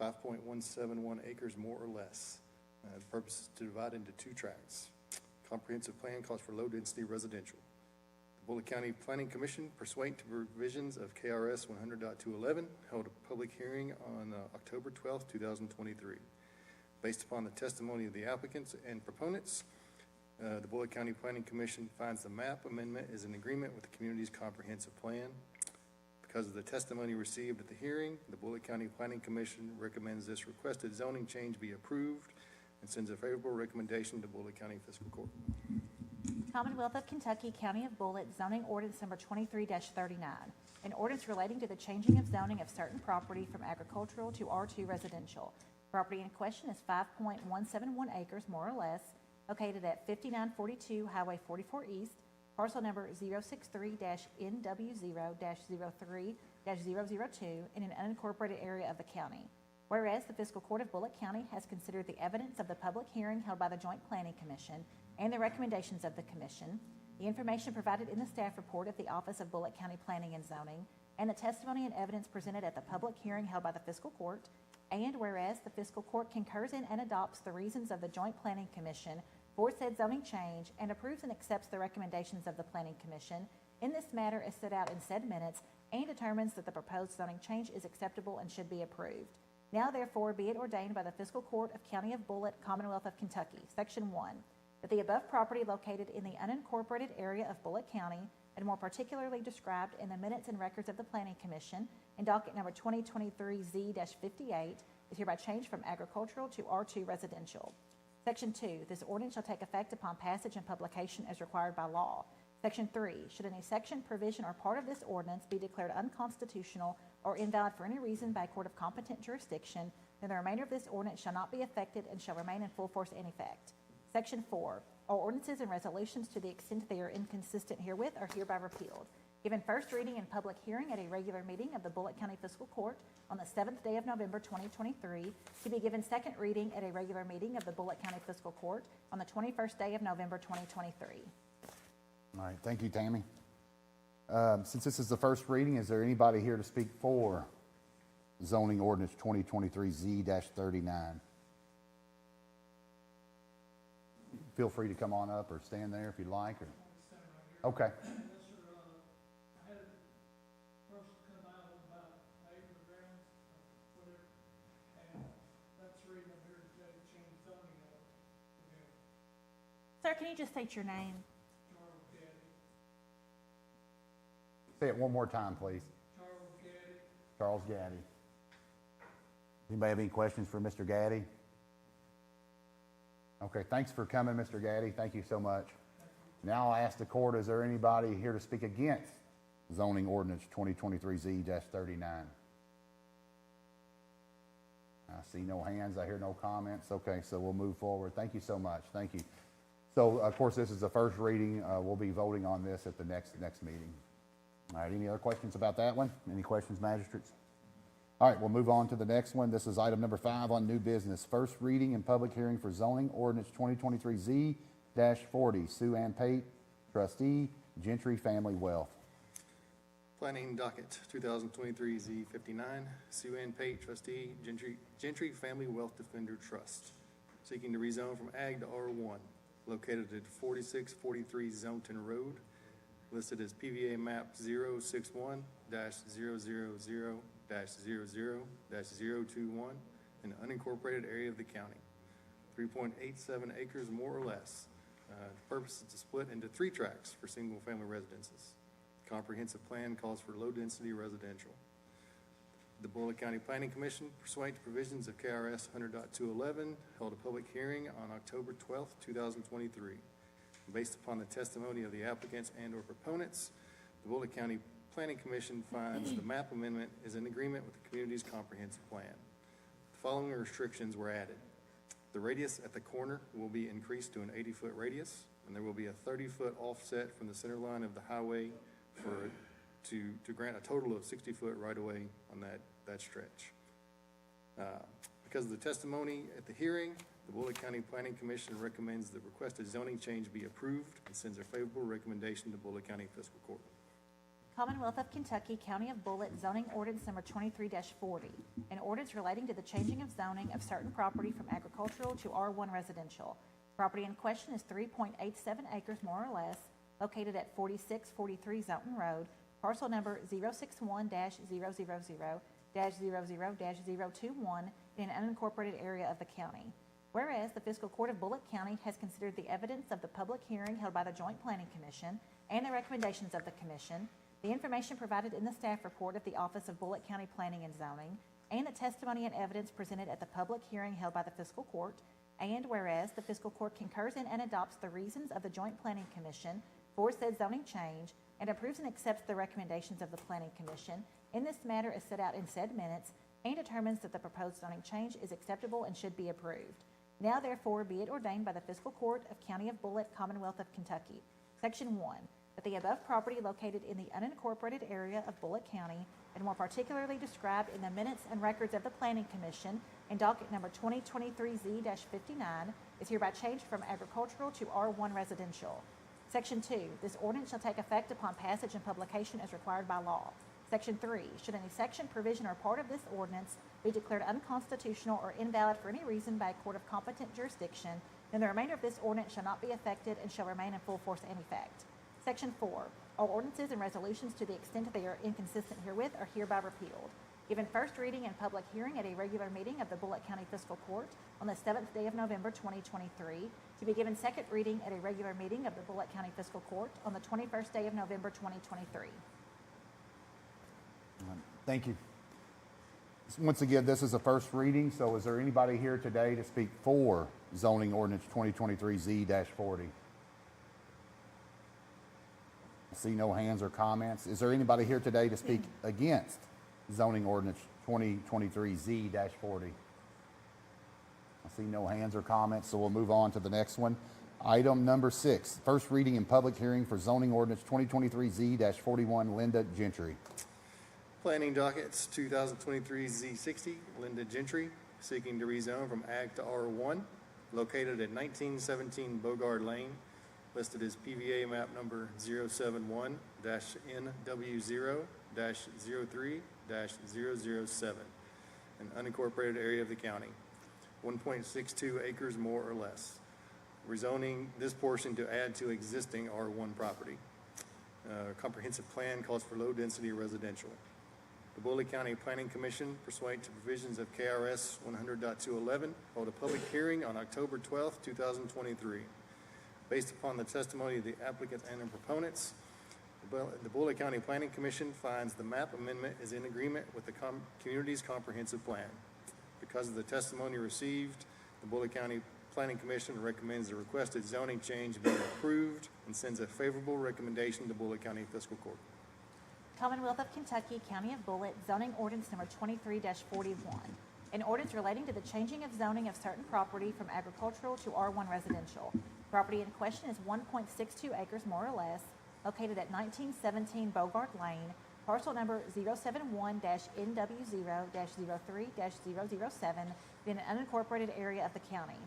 5.171 acres more or less. The purpose is to divide into 2 tracts. Comprehensive plan calls for low-density residential. Bullitt County Planning Commission, pursuant to provisions of KRS 100.211, held a public hearing on October 12, 2023. Based upon the testimony of the applicants and proponents, the Bullitt County Planning Commission finds the map amendment is in agreement with the community's comprehensive plan. Because of the testimony received at the hearing, the Bullitt County Planning Commission recommends this requested zoning change be approved and sends a favorable recommendation to Bullitt County Fiscal Court. Commonwealth of Kentucky, County of Bullitt, zoning ordinance number 23-39, an ordinance relating to the changing of zoning of certain property from agricultural to R2 residential. Property in question is 5.171 acres, more or less, located at 5942 Highway 44 East, parcel number 063-NW0-03-002 in an unincorporated area of the county. Whereas the Fiscal Court of Bullitt County has considered the evidence of the public hearing held by the Joint Planning Commission and the recommendations of the Commission, the information provided in the staff report of the Office of Bullitt County Planning and Zoning, and the testimony and evidence presented at the public hearing held by the Fiscal Court, and whereas the Fiscal Court concurs in and adopts the reasons of the Joint Planning Commission for said zoning change and approves and accepts the recommendations of the Planning Commission in this matter as set out in said minutes, and determines that the proposed zoning change is acceptable and should be approved. Now therefore be it ordained by the Fiscal Court of County of Bullitt, Commonwealth of Kentucky, Section 1, that the above property located in the unincorporated area of Bullitt County, and more particularly described in the minutes and records of the Planning Commission in docket number 2023Z-58, is hereby changed from agricultural to R2 residential. Section 2, this ordinance shall take effect upon passage and publication as required by law. Section 3, should any section, provision, or part of this ordinance be declared unconstitutional or invalid for any reason by a court of competent jurisdiction, then the remainder of this ordinance shall not be affected and shall remain in full force in effect. Section 4, all ordinances and resolutions to the extent they are inconsistent herewith are hereby repealed. Given first reading and public hearing at a regular meeting of the Bullitt County Fiscal Court on the 7th day of November 2023, to be given second reading at a regular meeting of the Bullitt County Fiscal Court on the 21st day of November 2023. All right, thank you, Tammy. Since this is the first reading, is there anybody here to speak for zoning ordinance 2023 Z-39? feel free to come on up or stand there if you'd like, or, okay. Yes, sir, I had a person come out with about an acre of ground, whatever, and that's the reason I'm here today to change zoning of it. Again, Sir, can you just state your name? Charles Gaddy, Say it one more time, please. Charles Gaddy. Charles Gaddy. Anybody have any questions for Mr. Gaddy? Okay, thanks for coming, Mr. Gaddy. Thank you so much. Now I'll ask the court, is there anybody here to speak against zoning ordinance 2023Z-39? I see no hands, I hear no comments. Okay, so we'll move forward. Thank you so much. Thank you. So, of course, this is the first reading. We'll be voting on this at the next meeting. All right, any other questions about that one? Any questions, magistrates? All right, we'll move on to the next one. This is item number 5 on new business. First reading and public hearing for zoning ordinance 2023Z-40. Sue Ann Pate, trustee, Gentry Family Wealth. Planning docket 2023Z59, Sue Ann Pate, trustee, Gentry Family Wealth Defender Trust, seeking to rezone from Ag to R1, located at 4643 Zonton Road, listed as PVA map 061-000-00-021, an unincorporated area of the county. 3.87 acres more or less. The purpose is to split into 3 tracts for single-family residences. Comprehensive plan calls for low-density residential. The Bullitt County Planning Commission, pursuant to provisions of KRS 100.211, held a public hearing on October 12, 2023. Based upon the testimony of the applicants and/or proponents, the Bullitt County Planning Commission finds the map amendment is in agreement with the community's comprehensive plan. The following restrictions were added. The radius at the corner will be increased to an 80-foot radius, and there will be a 30-foot offset from the center line of the highway to grant a total of 60-foot right-of-way on that stretch. Because of the testimony at the hearing, the Bullitt County Planning Commission recommends the requested zoning change be approved and sends a favorable recommendation to Bullitt County Fiscal Court. Commonwealth of Kentucky, County of Bullitt, zoning ordinance number 23-40, an ordinance relating to the changing of zoning of certain property from agricultural to R1 residential. Property in question is 3.87 acres more or less, located at 4643 Zonton Road, parcel number 061-000-00-021 in an unincorporated area of the county. Whereas the Fiscal Court of Bullitt County has considered the evidence of the public hearing held by the Joint Planning Commission and the recommendations of the Commission, the information provided in the staff report of the Office of Bullitt County Planning and Zoning, and the testimony and evidence presented at the public hearing held by the Fiscal Court, and whereas the Fiscal Court concurs in and adopts the reasons of the Joint Planning Commission for said zoning change and approves and accepts the recommendations of the Planning Commission in this matter as set out in said minutes, and determines that the proposed zoning change is acceptable and should be approved. Now therefore be it ordained by the Fiscal Court of County of Bullitt, Commonwealth of Kentucky. Section 1, that the above property located in the unincorporated area of Bullitt County, and more particularly described in the minutes and records of the Planning Commission in docket number 2023Z-59, is hereby changed from agricultural to R1 residential. Section 2, this ordinance shall take effect upon passage and publication as required by law. Section 3, should any section, provision, or part of this ordinance be declared unconstitutional or invalid for any reason by a court of competent jurisdiction, then the remainder of this ordinance shall not be affected and shall remain in full force and effect. Section 4, all ordinances and resolutions to the extent that they are inconsistent herewith are hereby repealed. Given first reading and public hearing at a regular meeting of the Bullitt County Fiscal Court on the 7th day of November 2023, to be given second reading at a regular meeting of the Bullitt County Fiscal Court on the 21st day of November 2023. Thank you. Once again, this is a first reading, so is there anybody here today to speak for zoning ordinance 2023Z-40? I see no hands or comments. Is there anybody here today to speak against zoning ordinance 2023Z-40? I see no hands or comments, so we'll move on to the next one. Item number 6, first reading and public hearing for zoning ordinance 2023Z-41, Linda Gentry. Planning dockets 2023Z60, Linda Gentry, seeking to rezone from Ag to R1, located at 1917 Bogard Lane, listed as PVA map number 071-NW0-03-007, an unincorporated area of the county. 1.62 acres more or less. rezoning this portion to add to existing R1 property. Comprehensive plan calls for low-density residential. The Bullitt County Planning Commission, pursuant to provisions of KRS 100.211, held a public hearing on October 12, 2023. Based upon the testimony of the applicants and their proponents, the Bullitt County Planning Commission finds the map amendment is in agreement with the community's comprehensive plan. Because of the testimony received, the Bullitt County Planning Commission recommends the requested zoning change be approved and sends a favorable recommendation to Bullitt County Fiscal Court. Commonwealth of Kentucky, County of Bullitt, zoning ordinance number 23-41. An ordinance relating to the changing of zoning of certain property from agricultural to R1 residential. Property in question is 1.62 acres more or less, located at 1917 Bogart Lane, parcel number 071-NW0-03-007 in an unincorporated area of the county.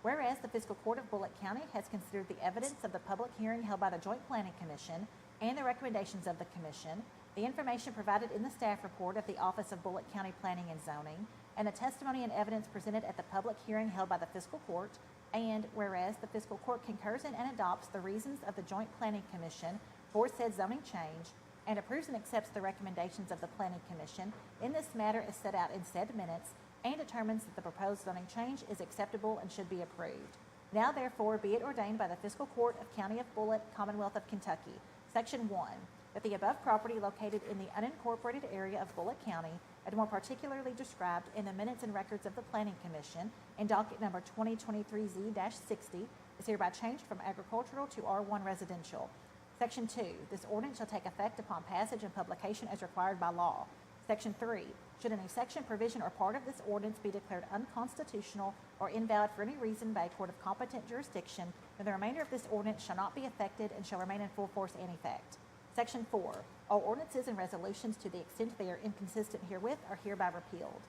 Whereas the Fiscal Court of Bullitt County has considered the evidence of the public hearing held by the Joint Planning Commission and the recommendations of the Commission, the information provided in the staff report of the Office of Bullitt County Planning and Zoning, and the testimony and evidence presented at the public hearing held by the Fiscal Court, and whereas the Fiscal Court concurs in and adopts the reasons of the Joint Planning Commission for said zoning change, and approves and accepts the recommendations of the Planning Commission in this matter as set out in said minutes, and determines that the proposed zoning change is acceptable and should be approved. Now therefore be it ordained by the Fiscal Court of County of Bullitt, Commonwealth of Kentucky, Section 1, that the above property located in the unincorporated area of Bullitt County, and more particularly described in the minutes and records of the Planning Commission in docket number 2023Z-60, is hereby changed from agricultural to R1 residential. Section 2, this ordinance shall take effect upon passage and publication as required by law. Section 3, should any section, provision, or part of this ordinance be declared unconstitutional or invalid for any reason by a court of competent jurisdiction, then the remainder of this ordinance shall not be affected and shall remain in full force and effect. Section 4, all ordinances and resolutions to the extent they are inconsistent herewith are hereby repealed.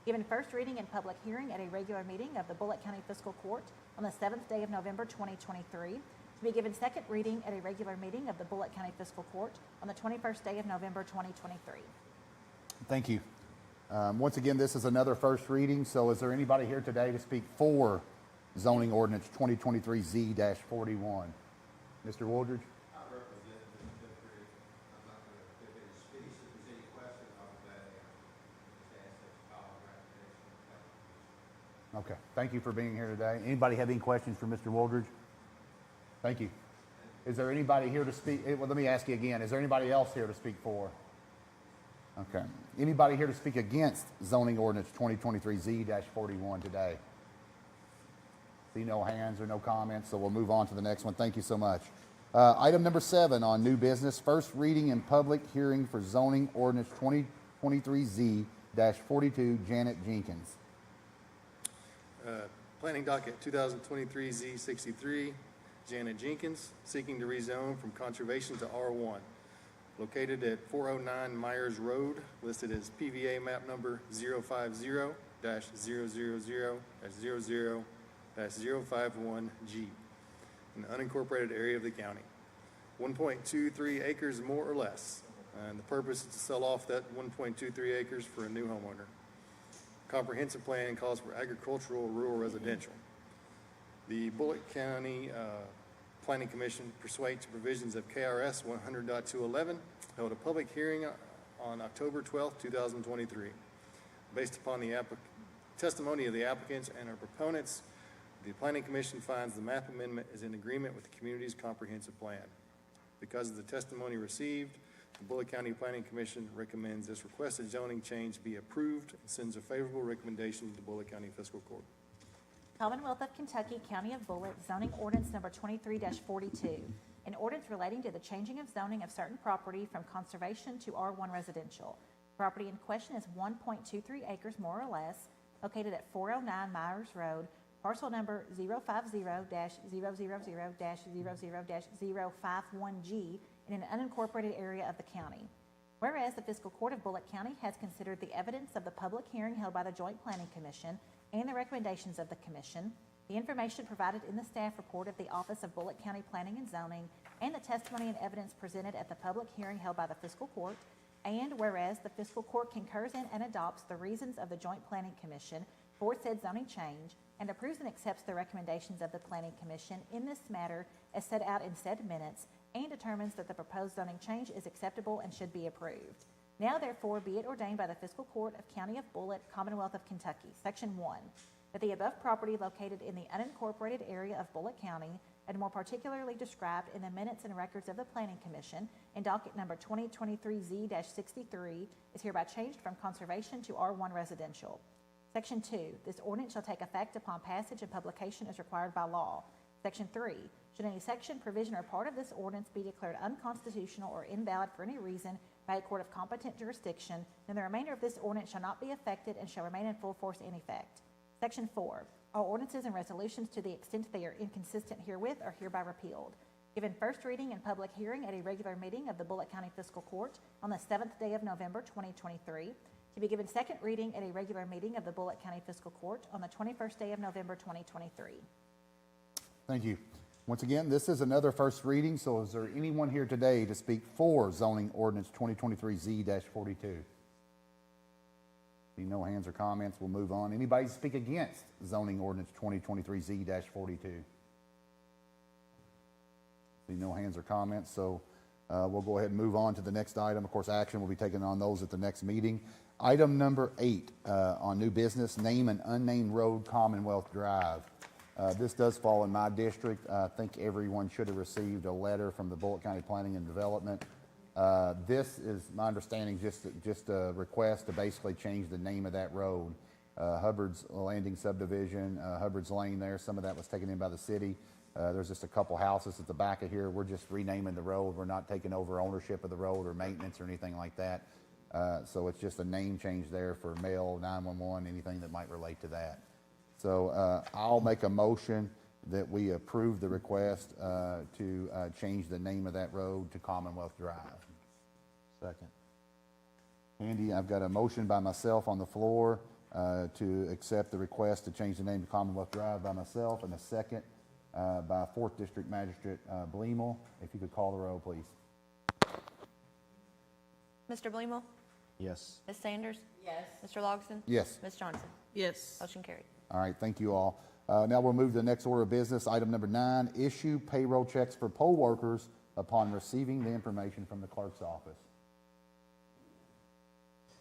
Given first reading and public hearing at a regular meeting of the Bullitt County Fiscal Court on the 7th day of November 2023, to be given second reading at a regular meeting of the Bullitt County Fiscal Court on the 21st day of November 2023. Thank you. Once again, this is another first reading, so is there anybody here today to speak for zoning ordinance 2023Z-41? Mr. Wooldridge? I represent Mr. Jeffrey. I'm not going to give any speech. If there's any questions, I'll be glad to answer. Just ask that you follow the recommendation. Okay, thank you for being here today. Anybody have any questions for Mr. Wooldridge? Thank you. Is there anybody here to speak? Well, let me ask you again. Is there anybody else here to speak for? Okay. Anybody here to speak against zoning ordinance 2023Z-41 today? See no hands or no comments, so we'll move on to the next one. Thank you so much. Item number 7 on new business, first reading and public hearing for zoning ordinance 2023Z-42, Janet Jenkins. Planning docket 2023Z63, Janet Jenkins, seeking to rezone from conservation to R1. Located at 409 Myers Road, listed as PVA map number 050-000-00-051G, in the unincorporated area of the county. 1.23 acres more or less, and the purpose is to sell off that 1.23 acres for a new homeowner. Comprehensive plan calls for agricultural rural residential. The Bullitt County Planning Commission, pursuant to provisions of KRS 100.211, held a public hearing on October 12, 2023. Based upon the testimony of the applicants and our proponents, the Planning Commission finds the map amendment is in agreement with the community's comprehensive plan. Because of the testimony received, the Bullitt County Planning Commission recommends this requested zoning change be approved and sends a favorable recommendation to the Bullitt County Fiscal Court. Commonwealth of Kentucky, County of Bullitt, zoning ordinance number 23-42, an ordinance relating to the changing of zoning of certain property from conservation to R1 residential. Property in question is 1.23 acres more or less, located at 409 Myers Road, parcel number 050-000-00-051G, in an unincorporated area of the county. Whereas the Fiscal Court of Bullitt County has considered the evidence of the public hearing held by the Joint Planning Commission and the recommendations of the Commission, the information provided in the staff report of the Office of Bullitt County Planning and Zoning, and the testimony and evidence presented at the public hearing held by the Fiscal Court, and whereas the Fiscal Court concurs in and adopts the reasons of the Joint Planning Commission for said zoning change and approves and accepts the recommendations of the Planning Commission in this matter as set out in said minutes and determines that the proposed zoning change is acceptable and should be approved. Now therefore be it ordained by the Fiscal Court of County of Bullitt, Commonwealth of Kentucky, Section 1, that the above property located in the unincorporated area of Bullitt County and more particularly described in the minutes and records of the Planning Commission in docket number 2023Z-63 is hereby changed from conservation to R1 residential. Section 2, this ordinance shall take effect upon passage and publication as required by law. Section 3, should any section, provision, or part of this ordinance be declared unconstitutional or invalid for any reason by a court of competent jurisdiction, then the remainder of this ordinance shall not be affected and shall remain in full force in effect. Section 4, all ordinances and resolutions to the extent they are inconsistent herewith are hereby repealed. Given first reading and public hearing at a regular meeting of the Bullitt County Fiscal Court on the 7th day of November 2023, to be given second reading at a regular meeting of the Bullitt County Fiscal Court on the 21st day of November 2023. Thank you. Once again, this is another first reading, so is there anyone here today to speak for zoning ordinance 2023Z-42? See no hands or comments, we'll move on. Anybody speak against zoning ordinance 2023Z-42? See no hands or comments, so we'll go ahead and move on to the next item. Of course, action will be taken on those at the next meeting. Item number 8 on new business, name an unnamed road, Commonwealth Drive. This does fall in my district. I think everyone should have received a letter from the Bullitt County Planning and Development. This is, my understanding, just a request to basically change the name of that road. Hubbard's Landing subdivision, Hubbard's Lane there, some of that was taken in by the city. There's just a couple houses at the back of here. We're just renaming the road. We're not taking over ownership of the road or maintenance or anything like that. So it's just a name change there for mail, 911, anything that might relate to that. So I'll make a motion that we approve the request to change the name of that road to Commonwealth Drive. Second. Andy, I've got a motion by myself on the floor to accept the request to change the name to Commonwealth Drive by myself, and a second by 4th District Magistrate Bleemel. If you could call the roll, please. Mr. Bleemel? Yes. Ms. Sanders? Yes. Mr. Logston? Yes. Ms. Johnson? Yes. Motion carried. All right, thank you all. Now we'll move to the next order of business. Item number 9, issue payroll checks for poll workers upon receiving the information from the clerk's office.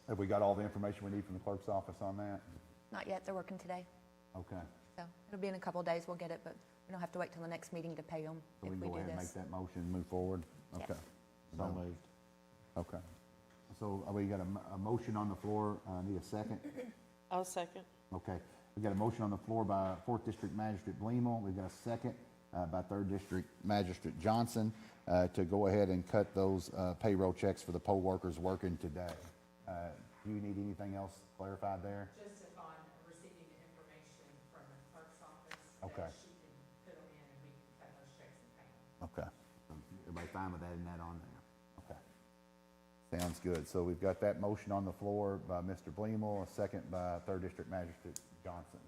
Have we got all the information we need from the clerk's office on that? Not yet. They're working today. Okay. So it'll be in a couple of days. We'll get it, but we don't have to wait till the next meeting to pay them So if we we can go do ahead and make this. that motion and move forward? Yes. Okay. So moved. Okay. So we got a motion on the floor. Need a second? I'll second. Okay. We've got a motion on the floor by 4th District Magistrate Bleemel. We've got a second by 3rd District Magistrate Johnson to go ahead and cut those payroll checks for the poll workers working today. Do you need anything else clarified there? Just upon receiving the information from the clerk's office, Okay. that she can put them in and we can cut those checks and pay them. Okay. Everybody fine with adding that on there? Okay. Sounds good. So we've got that motion on the floor by Mr. Bleemel, a second by 3rd District Magistrate Johnson.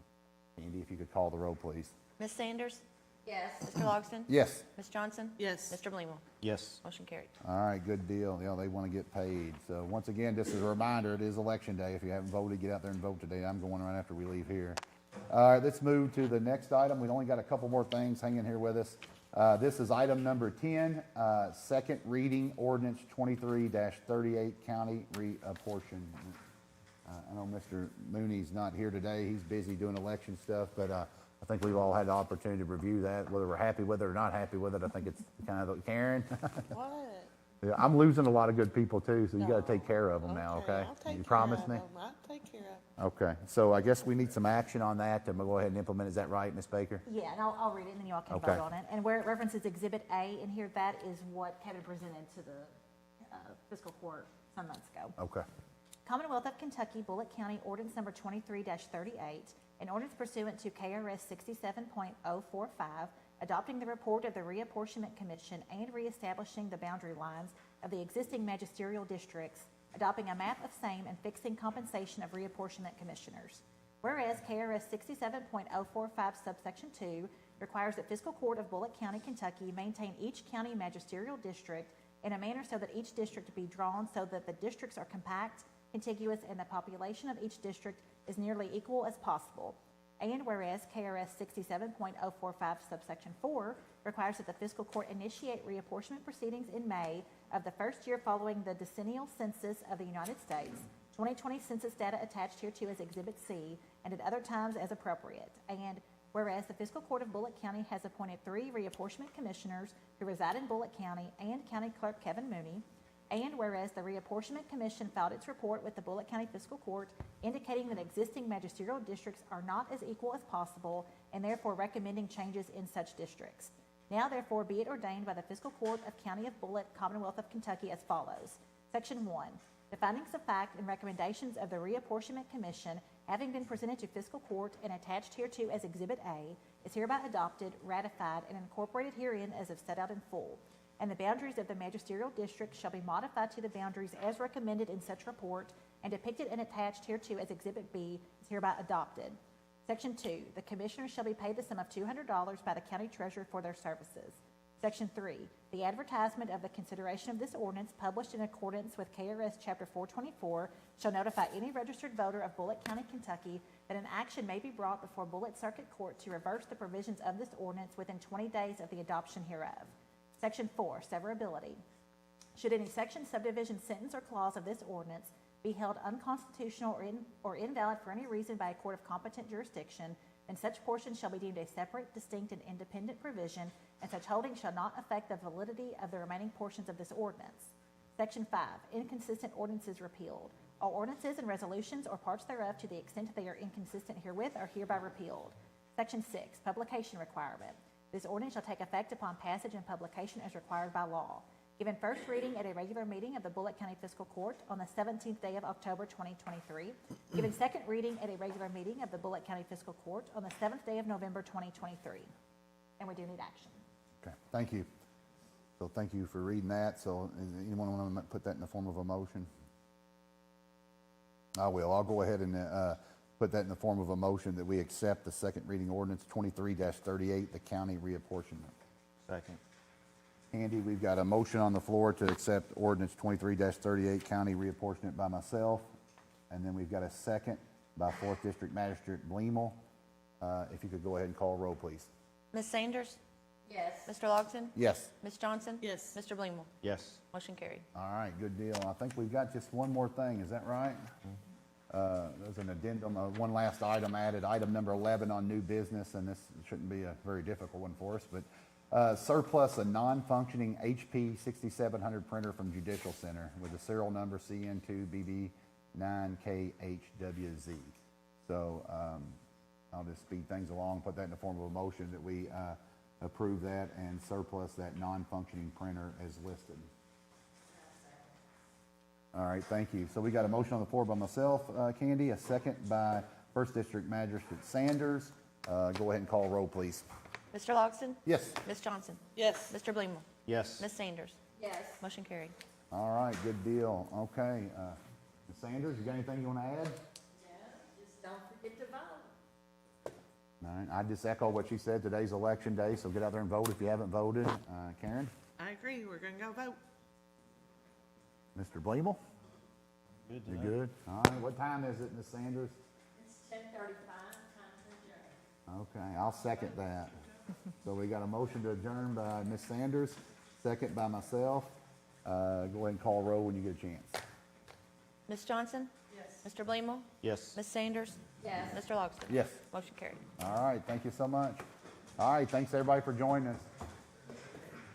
Andy, if you could call the roll, please. Ms. Sanders? Yes. Mr. Logston? Yes. Ms. Johnson? Yes. Mr. Bleemel? Yes. Motion carried. All right, good deal. You know, they want to get paid. So once again, just as a reminder, it is election day. If you haven't voted, get out there and vote today. I'm going right after we leave here. All right, let's move to the next item. We've only got a couple more things. Hang in here with us. This is item number 10, second reading ordinance 23-38 county reapportionment. I know Mr. Mooney's not here today. He's busy doing election stuff, but I think we've all had the opportunity to review that, whether we're happy with it or not happy with it. I think it's kind of, Karen? What? Yeah, I'm losing a lot of good people too, so you got to take care of them now, okay? I'll take You care promise of me? them. I'll take care of Okay, so I guess we need some action on that to go ahead and implement. Is that right, Ms. Baker? Yeah, and I'll read it and then y'all can Okay. vote on it. And where it references Exhibit A in here, that is what Kevin presented to the fiscal court some months ago. Okay. Commonwealth of Kentucky, Bullitt County, ordinance number 23-38, an ordinance pursuant to KRS 67.045, adopting the report of the Reapportionment Commission and reestablishing the boundary lines of the existing magisterial districts, adopting a map of same and fixing compensation of reapportionment commissioners. Whereas KRS 67.045 subsection 2 requires that Fiscal Court of Bullitt County, Kentucky maintain each county magisterial district in a manner so that each district be drawn so that the districts are compact contiguous, and the population of each district is nearly equal as possible. And whereas KRS 67.045 subsection 4 requires that the fiscal court initiate reapportionment proceedings in May of the first year following the decennial census of the United States, 2020 census data attached hereto as Exhibit C, and at other times as appropriate. And whereas the fiscal court of Bullitt County has appointed 3 reapportionment commissioners who reside in Bullitt County and County Clerk Kevin Mooney, and whereas the Reapportionment Commission filed its report with the Bullitt County Fiscal Court indicating that existing magisterial districts are not as equal as possible and therefore recommending changes in such districts. Now therefore be it ordained by the Fiscal Court of County of Bullitt, Commonwealth of Kentucky as follows. Section 1. The findings of fact and recommendations of the Reapportionment Commission having been presented to Fiscal Court and attached hereto as Exhibit A is hereby adopted, ratified, and incorporated herein as if set out in full. And the boundaries of the magisterial district shall be modified to the boundaries as recommended in such report and depicted and attached hereto as Exhibit B is hereby adopted. Section 2. The commissioners shall be paid the sum of $200 by the county treasurer for their services. Section 3. The advertisement of the consideration of this ordinance published in accordance with KRS Chapter 424 shall notify any registered voter of Bullitt County, Kentucky that an action may be brought before Bullitt Circuit Court to reverse the provisions of this ordinance within 20 days of the adoption hereof. Section 4, severability. Should any section, subdivision, sentence, or clause of this ordinance be held unconstitutional or invalid for any reason by a court of competent jurisdiction, then such portion shall be deemed a separate, distinct, and independent provision, and such holding shall not affect the validity of the remaining portions of this ordinance. Section 5, inconsistent ordinances repealed. All ordinances and resolutions or parts thereof, to the extent they are inconsistent herewith, are hereby repealed. Section 6, publication requirement. This ordinance shall take effect upon passage and publication as required by law. Given first reading at a regular meeting of the Bullitt County Fiscal Court on the 17th day of October 2023. Given second reading at a regular meeting of the Bullitt County Fiscal Court on the 7th day of November 2023. And we do need action. Okay, thank you. So thank you for reading that. So anyone want to put that in the form of a motion? I will. I'll go ahead and put that in the form of a motion that we accept the second reading ordinance 23-38, the county reapportionment. Second. Andy, we've got a motion on the floor to accept ordinance 23-38, county reapportionment by myself. And then we've got a second by 4th District Magistrate Bleemel. If you could go ahead and call roll, please. Ms. Sanders? Yes. Mr. Logson? Yes. Ms. Johnson? Yes. Mr. Bleemel? Yes. Motion carried. All right, good deal. I think we've got just one more thing. Is that right? There's an addendum, one last item added, item number 11 on new business, and this shouldn't be a very difficult one for us, but surplus a non-functioning HP 6700 printer from Judicial Center with the serial number CN2BB9KHWZ. So I'll just speed things along, put that in the form of a motion that we approve that and surplus that non-functioning printer as listed. All right, thank you. So we got a motion on the floor by myself, Candy, a second by 1st District Magistrate Sanders. Go ahead and call roll, please. Mr. Logson? Yes. Ms. Johnson? Yes. Mr. Bleemel? Yes. Ms. Sanders? Yes. Motion carried. All right, good deal. Okay, Ms. Sanders, you got anything you want to add? No, just don't forget to vote. All right, I just echo what she said. Today's election day, so get out there and vote if you haven't voted. Karen? I agree. We're going to go vote. Mr. Bleemel? Good. You good? All right, what time is it, Ms. Sanders? It's 10:35, time to adjourn. Okay, I'll second that. So we got a motion to adjourn by Ms. Sanders, second by myself. Go ahead and call roll when you get a chance. Ms. Johnson? Yes. Mr. Bleemel? Yes. Ms. Sanders? Yes. Mr. Logson? Yes. Motion carried. All right, thank you so much. All right, thanks everybody for joining us.